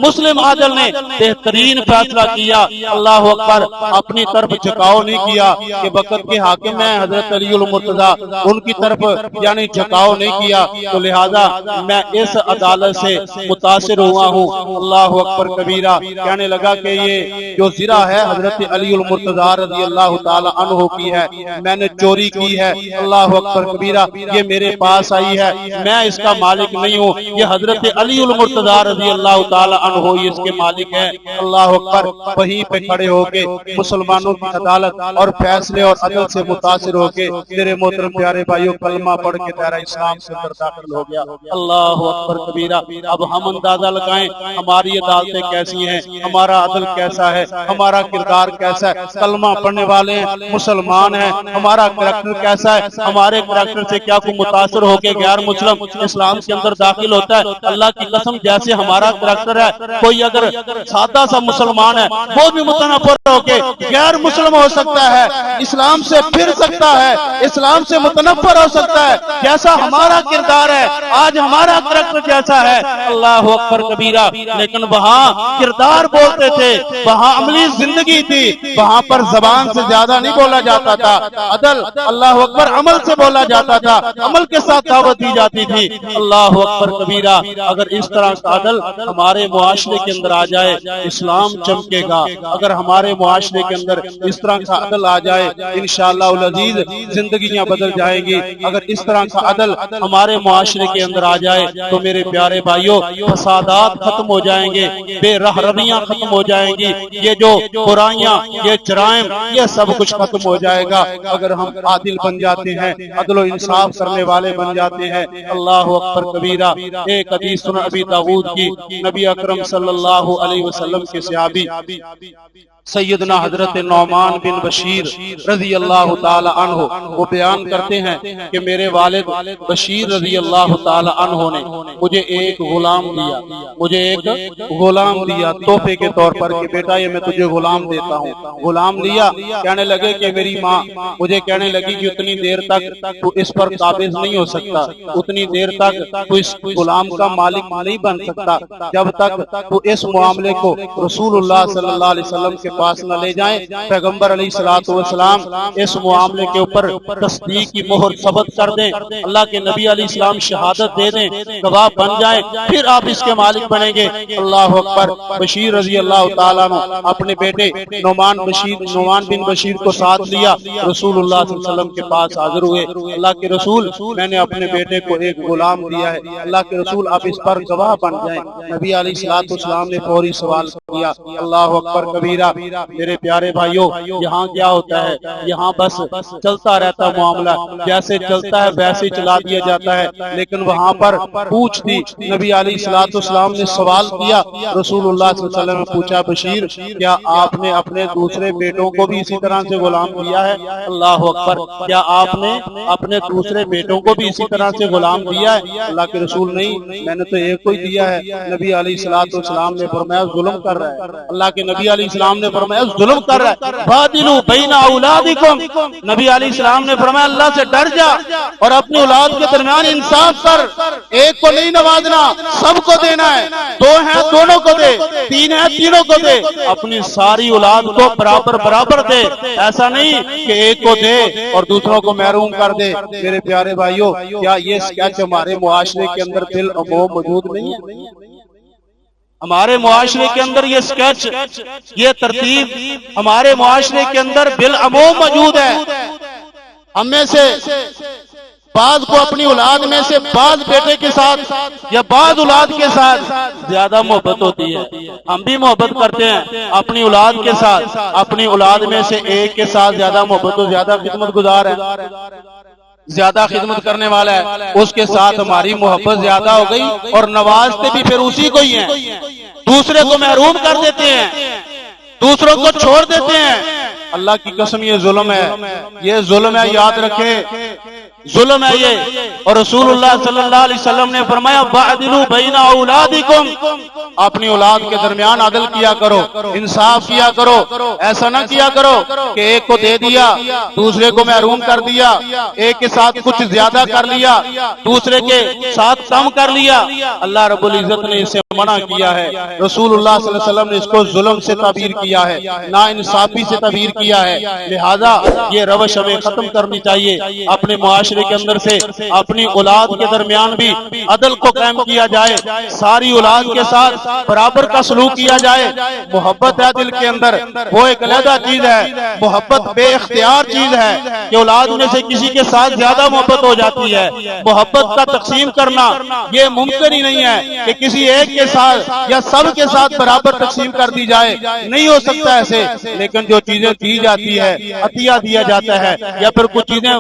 مسلم عادل نے بہترین فیصلہ کیا۔ اللہ اکبر، اپنی طرف جھکاؤ نہیں کیا کہ وقت کے حاکم ہیں حضرت علی المرتضی، ان کی طرف یعنی جھکاؤ نہیں کیا، تو لہذا میں اس عدالت سے متاثر ہوا ہوں۔ اللہ اکبر کبیرہ، کہنے لگا کہ یہ جو زرہ ہے حضرت علی المرتضی رضی اللہ تعالی عنہ کی ہے، میں نے چوری کی ہے۔ اللہ اکبر کبیرہ، یہ میرے پاس آئی ہے، میں اس کا مالک نہیں ہوں، یہ حضرت علی المرتضی رضی اللہ تعالی عنہ ہی اس کے مالک ہے۔ اللہ اکبر، وہیں پہ کھڑے ہو کے مسلمانوں کی عدالت اور فیصلے اور عدل سے متاثر ہو کے میرے محترم پیارے بھائیوں کلمہ پڑھ کے دائرہ اسلام سے اندر داخل ہو گیا۔ اللہ اکبر کبیرہ، اب ہم اندازہ لگائیں ہماری عدالتیں کیسی ہیں، ہمارا عدل کیسا ہے، ہمارا کردار کیسا ہے، کلمہ پڑھنے والے ہیں، مسلمان ہیں، ہمارا کریکٹر کیسا ہے، ہمارے کریکٹر سے کیا کوئی متاثر ہو کے غیر مسلم اسلام کے اندر داخل ہوتا ہے؟ اللہ کی قسم، جیسے ہمارا کریکٹر ہے، کوئی اگر سادہ سا مسلمان ہے وہ بھی متنفر ہو کے غیر مسلم ہو سکتا ہے، اسلام سے پھر سکتا ہے، اسلام سے متنفر ہو سکتا ہے، جیسا ہمارا کردار ہے، آج ہمارا کریکٹر جیسا ہے۔ اللہ اکبر کبیرہ، لیکن وہاں کردار بولتے تھے، وہاں عملی زندگی تھی، وہاں پر زبان سے زیادہ نہیں بولا جاتا تھا، عدل اللہ اکبر عمل سے بولا جاتا تھا، عمل کے ساتھ دعوت دی جاتی تھی۔ اللہ اکبر کبیرہ، اگر اس طرح کا عدل ہمارے معاشرے کے اندر آ جائے، اسلام چمکے گا۔ اگر ہمارے معاشرے کے اندر اس طرح کا عدل آ جائے، انشاءاللہ العزیز زندگیاں بدل جائیں گی۔ اگر اس طرح کا عدل ہمارے معاشرے کے اندر آ جائے تو میرے پیارے بھائیوں، فسادات ختم ہو جائیں گے، بے رحمیاں ختم ہو جائیں گی، یہ جو برائیاں، یہ جرائم، یہ سب کچھ ختم ہو جائے گا اگر ہم عادل بن جاتے ہیں، عدل و انصاف کرنے والے بن جاتے ہیں۔ اللہ اکبر کبیرہ، ایک حدیث سنن ابی داؤد کی، نبی اکرم صلی اللہ علیہ وسلم کے صحابی سیدنا حضرت نعمان بن بشیر رضی اللہ تعالی عنہ وہ بیان کرتے ہیں کہ میرے والد بشیر رضی اللہ تعالی عنہ نے مجھے ایک غلام دیا تحفے کے طور پر کہ بیٹا یہ میں تجھے غلام دیتا ہوں۔ غلام لیا، کہنے لگے کہ میری ماں مجھے کہنے لگی کہ اتنی دیر تک تو اس پر قابض نہیں ہو سکتا، اتنی دیر تک تو اس غلام کا مالک نہیں بن سکتا جب تک تو اس معاملے کو رسول اللہ صلی اللہ علیہ وسلم کے پاس نہ لے جائیں، پیغمبر علیہ السلام اس معاملے کے اوپر تصدیق کی مہر ثبت کر دیں، اللہ کے نبی علیہ السلام شہادت دے دیں، گواہ بن جائیں، پھر آپ اس کے مالک بنیں گے۔ اللہ اکبر۔ بشیر رضی اللہ تعالیٰ عنہ اپنے بیٹے نعمان بن بشیر کو ساتھ لیا، رسول اللہ صلی اللہ علیہ وسلم کے پاس حاضر ہوئے۔ اللہ کے رسول میں نے اپنے بیٹے کو ایک غلام دیا ہے، اللہ کے رسول آپ اس پر گواہ بن جائیں۔ نبی علیہ السلام نے فوری سوال کیا، اللہ اکبر کبیرہ۔ میرے پیارے بھائیوں، یہاں کیا ہوتا ہے؟ یہاں بس چلتا رہتا معاملہ، جیسے چلتا ہے ویسے چلا دیا جاتا ہے، لیکن وہاں پر پوچھ دی۔ نبی علیہ السلام نے سوال کیا، رسول اللہ صلی اللہ علیہ وسلم نے پوچھا، بشیر کیا آپ نے اپنے دوسرے بیٹوں کو بھی اسی طرح سے غلام دیا ہے؟ اللہ اکبر، کیا آپ نے اپنے دوسرے بیٹوں کو بھی اسی طرح سے غلام دیا ہے؟ اللہ کے رسول نہیں، میں نے تو ایک کو ہی دیا ہے۔ نبی علیہ السلام نے فرمایا ظلم کر رہا ہے۔ اللہ کے نبی علیہ السلام نے فرمایا ظلم کر رہا ہے۔ فاضلوا بین اولادکم، نبی علیہ السلام نے فرمایا اللہ سے ڈر جا اور اپنی اولاد کے درمیان انصاف کر، ایک کو نہیں نوازنا، سب کو دینا ہے، دو ہیں دونوں کو دے، تین ہیں تینوں کو دے، اپنی ساری اولاد کو برابر برابر دے، ایسا نہیں کہ ایک کو دے اور دوسروں کو محروم کر دے۔ میرے پیارے بھائیوں، کیا یہ سکیچ ہمارے معاشرے کے اندر بالعموم موجود نہیں ہے؟ ہمارے معاشرے کے اندر یہ سکیچ، یہ ترتیب ہمارے معاشرے کے اندر بالعموم موجود ہے۔ ہم میں سے بعض کو اپنی اولاد میں سے بعض بیٹے کے ساتھ یا بعض اولاد کے ساتھ زیادہ محبت ہوتی ہے۔ ہم بھی محبت کرتے ہیں اپنی اولاد کے ساتھ، اپنی اولاد میں سے ایک کے ساتھ زیادہ محبت و زیادہ خدمت گزار ہے، زیادہ خدمت کرنے والا ہے، اس کے ساتھ ہماری محبت زیادہ ہو گئی اور نوازتے بھی پھر اسی کو ہی ہیں، دوسرے کو محروم کر دیتے ہیں، دوسروں کو چھوڑ دیتے ہیں۔ اللہ کی قسم یہ ظلم ہے، یہ ظلم ہے، یاد رکھیں ظلم ہے یہ۔ اور رسول اللہ صلی اللہ علیہ وسلم نے فرمایا وَعْدِلُوا بَيْنَ أَوْلَادِكُمْ، اپنی اولاد کے درمیان عدل کیا کرو، انصاف کیا کرو، ایسا نہ کیا کرو کہ ایک کو دے دیا دوسرے کو محروم کر دیا، ایک کے ساتھ کچھ زیادہ کر لیا دوسرے کے ساتھ کم کر لیا۔ اللہ رب العزت نے اسے منع کیا ہے، رسول اللہ صلی اللہ علیہ وسلم نے اس کو ظلم سے تعبیر کیا ہے، نا انصافی سے تعبیر کیا ہے۔ لہذا یہ روش ہمیں ختم کرنی چاہیے، اپنے معاشرے کے اندر سے اپنی اولاد کے درمیان بھی عدل کو قائم کیا جائے، ساری اولاد کے ساتھ برابر کا سلوک کیا جائے۔ محبت ہے دل کے اندر، وہ ایک علیحدہ چیز ہے، محبت بے اختیار چیز ہے کہ اولاد میں سے کسی کے ساتھ زیادہ محبت ہو جاتی ہے۔ محبت کا تقسیم کرنا یہ ممکن ہی نہیں ہے کہ کسی ایک کے ساتھ یا سب کے ساتھ برابر تقسیم کر دی جائے، نہیں ہو سکتا ایسے۔ لیکن جو چیزیں دی جاتی ہے، عطیہ دیا جاتا ہے یا پھر کچھ چیزیں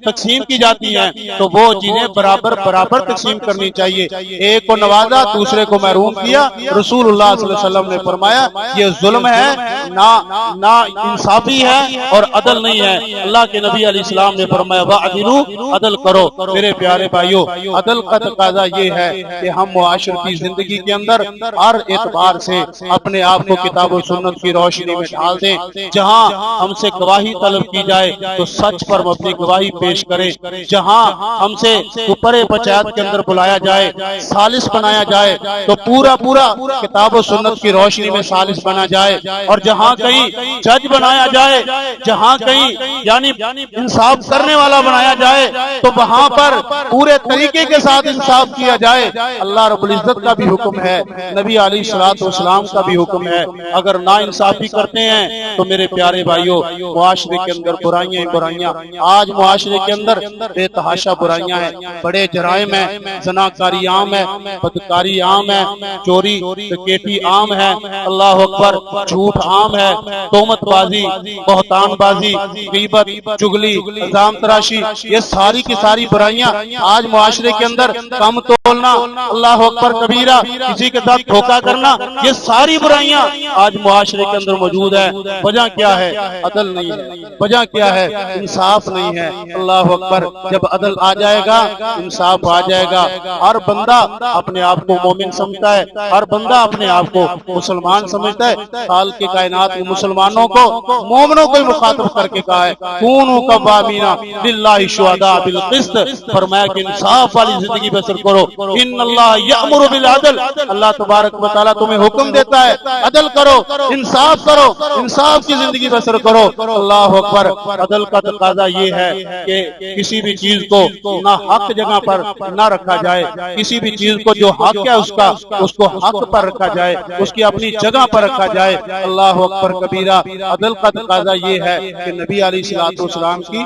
تقسیم کی جاتی ہیں تو وہ چیزیں برابر برابر تقسیم کرنی چاہیے۔ ایک کو نوازا دوسرے کو محروم کیا، رسول اللہ صلی اللہ علیہ وسلم نے فرمایا یہ ظلم ہے، نا انصافی ہے اور عدل نہیں ہے۔ اللہ کے نبی علیہ السلام نے فرمایا وَعْدِلُوا، عدل کرو۔ میرے پیارے بھائیوں، عدل کا تقاضا یہ ہے کہ ہم معاشرتی زندگی کے اندر ہر اعتبار سے اپنے آپ کو کتاب و سنت کی روشنی میں ڈال دیں۔ جہاں ہم سے گواہی طلب کی جائے تو سچ پر اپنی گواہی پیش کریں، جہاں ہم سے اوپر پنچایت کے اندر بلایا جائے، ثالث بنایا جائے تو پورا کتاب و سنت کی روشنی میں ثالث بنا جائے، اور جہاں کہیں جج بنایا جائے، جہاں کہیں یعنی انصاف کرنے والا بنایا جائے تو وہاں پر پورے طریقے کے ساتھ انصاف کیا جائے۔ اللہ رب العزت کا بھی حکم ہے، نبی علیہ السلام کا بھی حکم ہے۔ اگر نا انصافی کرتے ہیں تو میرے پیارے بھائیوں معاشرے کے اندر برائیاں آج معاشرے کے اندر بے تحاشا برائیاں ہیں، بڑے جرائم ہیں، زناکاری عام ہے، بدکاری عام ہے، چوری ڈکیتی عام ہے، اللہ اکبر، جھوٹ عام ہے، تہمت بازی، بہتان بازی، غیبت، چغلی، الزام تراشی، یہ ساری کی ساری برائیاں آج معاشرے کے اندر، کم تولنا، اللہ اکبر کبیرہ، کسی کے ساتھ دھوکہ کرنا، یہ ساری برائیاں آج معاشرے کے اندر موجود ہے۔ وجہ کیا ہے؟ عدل نہیں ہے۔ وجہ کیا ہے؟ انصاف نہیں ہے۔ اللہ اکبر، جب عدل آ جائے گا، انصاف آ جائے گا، ہر بندہ اپنے آپ کو مومن سمجھتا ہے، ہر بندہ اپنے آپ کو مسلمان سمجھتا ہے۔ خالق کی کائنات کے مسلمانوں کو، مومنوں کو مخاطب کر کے کہا ہے کونوا قوامین للہ شہداء بالقسط، فرمایا کہ انصاف والی زندگی بسر کرو۔ ان اللہ یأمر بالعدل، اللہ تبارک و تعالیٰ تمہیں حکم دیتا ہے عدل کرو، انصاف کرو، انصاف کی زندگی بسر کرو۔ اللہ اکبر، عدل کا تقاضا یہ ہے کہ کسی کسی بھی چیز کو نہ حق جگہ پر نہ رکھا جائے، کسی بھی چیز کو جو حق ہے اس کو حق پر رکھا جائے، اس کی اپنی جگہ پر رکھا جائے۔ اللہ اکبر کبیرہ۔ عدل کا تقاضا یہ ہے کہ نبی علیہ السلام کی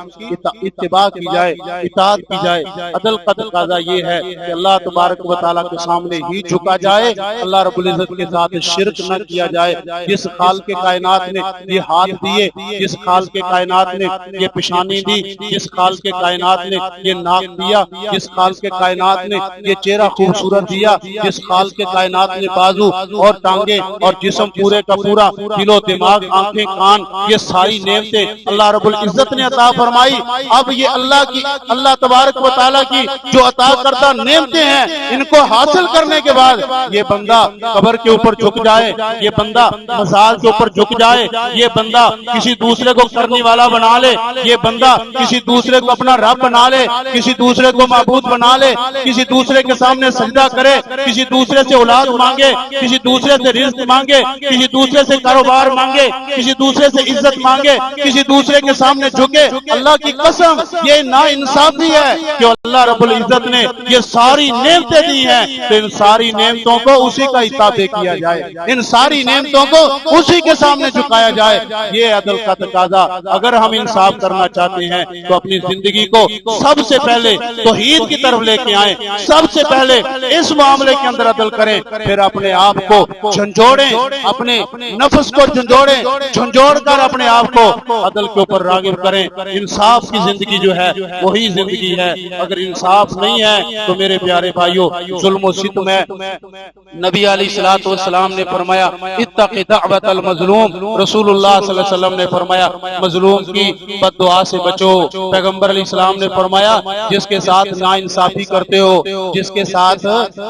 اتباع کی جائے، اطاعت کی جائے۔ عدل کا تقاضا یہ ہے کہ اللہ تبارک و تعالیٰ کے سامنے ہی جھکا جائے، اللہ رب العزت کے ساتھ شرک نہ کیا جائے۔ جس خالق کائنات نے یہ ہاتھ دیے، جس خالق کائنات نے یہ پیشانی دی، جس خالق کائنات نے یہ ناک دیا، جس خالق کائنات نے یہ چہرہ خوبصورت دیا، جس خالق کائنات نے بازو اور ٹانگیں اور جسم پورے کا پورا، دل و دماغ، آنکھیں، کان، یہ ساری نعمتیں اللہ رب العزت نے عطا فرمائی۔ اب یہ اللہ تبارک و تعالیٰ کی جو عطا کردہ نعمتیں ہیں، ان کو حاصل کرنے کے بعد یہ بندہ قبر کے اوپر جھک جائے، یہ بندہ مزار کے اوپر جھک جائے، یہ بندہ کسی دوسرے کو کرنے والا بنا لے، یہ بندہ کسی دوسرے کو اپنا رب بنا لے، کسی دوسرے کو معبود بنا لے، کسی دوسرے کے سامنے سجدہ کرے، کسی دوسرے سے اولاد مانگے، کسی دوسرے سے رزق مانگے، کسی دوسرے سے کاروبار مانگے، کسی دوسرے سے عزت مانگے، کسی دوسرے کے سامنے جھکے۔ اللہ کی قسم یہ نا انصافی ہے کہ اللہ رب العزت نے یہ ساری نعمتیں دی ہیں، تو ان ساری نعمتوں کو اسی کا تابع کیا جائے، ان ساری نعمتوں کو اسی کے سامنے جھکایا جائے۔ یہ عدل کا تقاضا۔ اگر ہم انصاف کرنا چاہتے ہیں تو اپنی زندگی کو سب سے پہلے توحید کی طرف لے کے آئیں، سب سے پہلے اس معاملے کے اندر عدل کریں، پھر اپنے آپ کو جھنجھوڑیں، اپنے نفس کو جھنجھوڑ کر اپنے آپ کو عدل کے اوپر راغب کریں۔ انصاف کی زندگی جو ہے وہی زندگی ہے۔ اگر انصاف نہیں ہے تو میرے پیارے بھائیوں ظلم و ستم ہے۔ نبی علیہ السلام نے فرمایا اتق دعوت المظلوم، رسول اللہ صلی اللہ علیہ وسلم نے فرمایا مظلوم کی بد دعا سے بچو۔ پیغمبر علیہ السلام نے فرمایا جس کے ساتھ ناانصافی کرتے ہو، جس کے ساتھ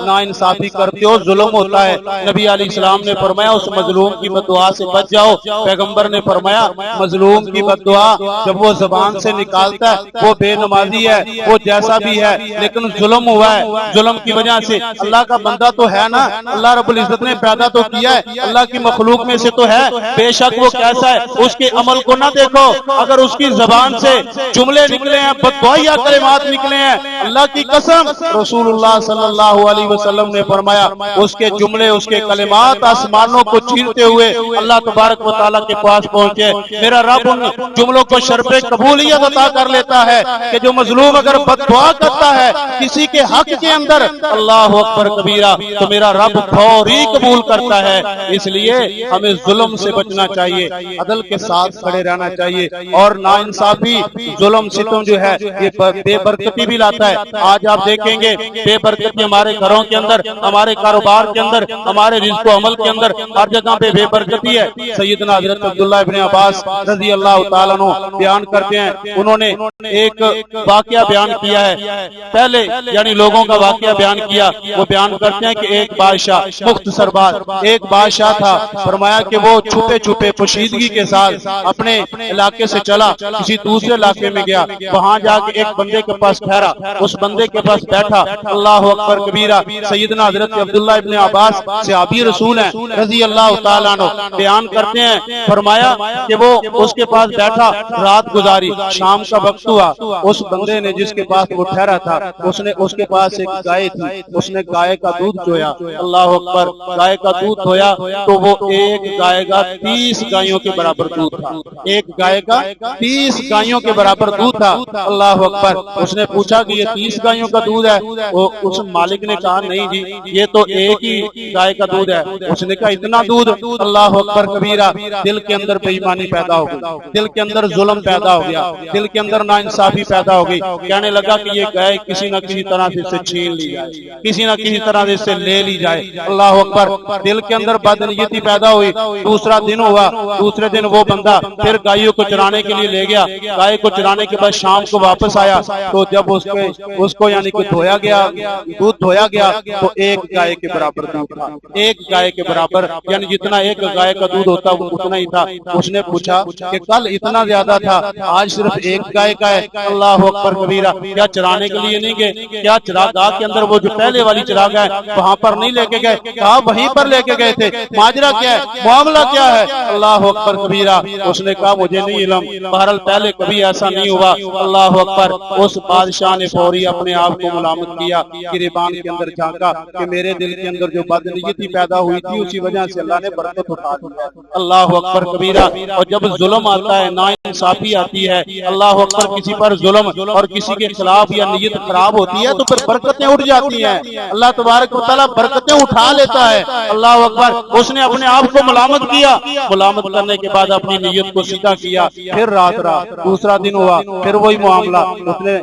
ناانصافی کرتے ہو ظلم ہوتا ہے۔ نبی علیہ السلام نے فرمایا اس مظلوم کی بد دعا سے بچ جاؤ۔ پیغمبر نے فرمایا مظلوم کی بد دعا جب وہ زبان سے نکالتا ہے وہ بے نمازی ہے، وہ جیسا بھی ہے، لیکن ظلم ہوا ہے، ظلم کی وجہ سے۔ اللہ کا بندہ تو ہے نا، اللہ رب العزت نے پیدا تو کیا ہے، اللہ کی مخلوق میں سے تو ہے، بے شک وہ کیسا ہے اس کے عمل کو نہ دیکھو۔ اگر اس کی زبان سے جملے نکلے ہیں، بددعائیہ کلمات نکلے ہیں، اللہ کی قسم رسول اللہ صلی اللہ علیہ وسلم نے فرمایا اس کے جملے، اس کے کلمات آسمانوں کو چیرتے ہوئے اللہ تبارک و تعالیٰ کے پاس پہنچے۔ میرا رب ان جملوں کو شرف قبولیت عطا کر لیتا ہے کہ جو مظلوم اگر بددعا کرتا ہے کسی کے حق کے اندر، اللہ اکبر کبیرہ، تو میرا رب فوری قبول کرتا ہے۔ اس لیے ہمیں ظلم سے بچنا چاہیے، عدل کے ساتھ کھڑے رہنا چاہیے، اور ناانصافی، ظلم ستم جو ہے یہ بے برکتی بھی لاتا ہے۔ آج آپ دیکھیں گے بے برکتی ہمارے گھروں کے اندر، ہمارے کاروبار کے اندر، ہمارے رزق و عمل کے اندر، ہر جگہ پہ بے برکتی ہے۔ سیدنا حضرت عبداللہ ابن عباس رضی اللہ تعالیٰ عنہ بیان کرتے ہیں، انہوں نے ایک واقعہ بیان کیا ہے، پہلے یعنی لوگوں کا واقعہ بیان کیا۔ وہ بیان کرتے ہیں کہ ایک بادشاہ، مختصر بات، ایک بادشاہ تھا، فرمایا کہ وہ چھپے چھپے پوشیدگی کے ساتھ اپنے علاقے سے چلا، کسی دوسرے علاقے میں گیا، وہاں جا کے ایک بندے کے پاس ٹھہرا، اس بندے کے پاس بیٹھا۔ اللہ اکبر کبیرہ۔ سیدنا حضرت عبداللہ ابن عباس صحابی رسول ہیں رضی اللہ تعالیٰ عنہ، بیان کرتے ہیں فرمایا کہ وہ اس کے پاس بیٹھا، رات گزاری، شام کا وقت ہوا، اس بندے نے جس کے پاس وہ ٹھہرا تھا اس کے پاس ایک گائے تھی، اس نے گائے کا دودھ دھویا۔ اللہ اکبر، گائے کا دودھ دھویا تو وہ ایک گائے کا 30 گائیوں کے برابر دودھ تھا، ایک گائے کا 30 گائیوں کے برابر دودھ تھا۔ اللہ اکبر۔ اس نے پوچھا کہ یہ 30 گائیوں کا دودھ ہے؟ اس مالک نے کہا نہیں جی، یہ تو ایک ہی گائے کا دودھ ہے۔ اس نے کہا اتنا دودھ؟ اللہ اکبر کبیرہ۔ دل کے اندر بے ایمانی پیدا ہو گئی، دل کے اندر ظلم پیدا ہو گیا، دل کے اندر ناانصافی پیدا ہو گئی۔ کہنے لگا کہ یہ گائے کسی نہ کسی طرح سے چھین لی جائے، کسی نہ کسی طرح سے لے لی جائے۔ اللہ اکبر۔ دل کے اندر بدنیتی پیدا ہوئی۔ دوسرا دن ہوا، دوسرے دن وہ بندہ پھر گائیوں کو چرانے کے لیے لے گیا۔ گائے کو چرانے کے بعد شام کو واپس آیا تو جب اس کو یعنی کہ دھویا گیا، دودھ دھویا گیا تو ایک گائے کے برابر دودھ تھا، ایک گائے کے برابر، یعنی جتنا ایک گائے کا دودھ ہوتا وہ اتنا ہی تھا۔ اس نے پوچھا کہ کل اتنا زیادہ تھا، آج صرف ایک گائے کا ہے۔ اللہ اکبر کبیرہ۔ کیا چرانے کے لیے نہیں گئے؟ کیا چراگاہ کے اندر وہ جو پہلے والی چراگاہ ہے وہاں پر نہیں لے کے گئے؟ کہا وہیں پر لے کے گئے تھے۔ ماجرا کیا ہے؟ معاملہ کیا ہے؟ اللہ اکبر کبیرہ۔ اس نے کہا مجھے نہیں علم، بہرحال پہلے کبھی ایسا نہیں ہوا۔ اللہ اللہ اکبر. اس بادشاہ نے فوری اپنے آپ کو ملامت کیا, گریبان کے اندر جھانکا کہ میرے دل کے اندر جو بد نیتی پیدا ہوئی تھی اسی وجہ سے اللہ نے برکت اٹھا دی. اللہ اکبر کبیرہ. اور جب ظلم آتا ہے, ناانصافی آتی ہے, اللہ اکبر, کسی پر ظلم اور کسی کے خلاف یا نیت خراب ہوتی ہے تو پھر برکتیں اٹھ جاتی ہیں. اللہ تبارک و تعالیٰ برکتیں اٹھا لیتا ہے. اللہ اکبر. اس نے اپنے آپ کو ملامت کیا, ملامت کرنے کے بعد اپنی نیت کو سیدھا کیا. پھر رات رہا, دوسرا دن ہوا, پھر وہی معاملہ, اس نے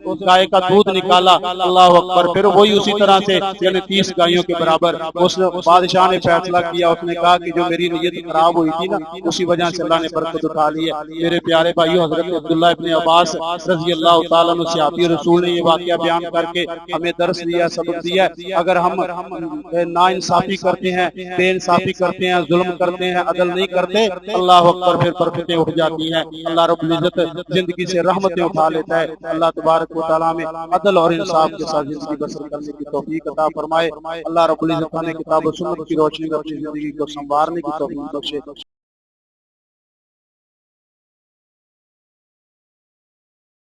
اس گائے کا دودھ نکالا. اللہ اکبر. پھر وہی اسی طرح سے یعنی 30 گائیوں کے برابر. اس بادشاہ نے فیصلہ کیا, اس نے کہا کہ جو میری نیت خراب ہوئی تھی نا اسی وجہ سے اللہ نے برکت اٹھا لی ہے. میرے پیارے بھائیو, حضرت عبداللہ ابن عباس رضی اللہ تعالیٰ عنہ صحابی رسول نے یہ واقعہ بیان کر کے ہمیں درس دیا, سبق دیا. اگر ہم ناانصافی کرتے ہیں, بے انصافی کرتے ہیں, ظلم کرتے ہیں, عدل نہیں کرتے, اللہ اکبر, پھر برکتیں اٹھ جاتی ہیں. اللہ رب العزت زندگی سے رحمتیں اٹھا لیتا ہے. اللہ تبارک و تعالیٰ میں عدل اور انصاف کے ساتھ زندگی بسر کرنے کی توفیق عطا فرمائے. اللہ رب العزت نے کتاب و سنت کی روشنی میں اپنی زندگی کو سنوارنے کی توفیق بخشے.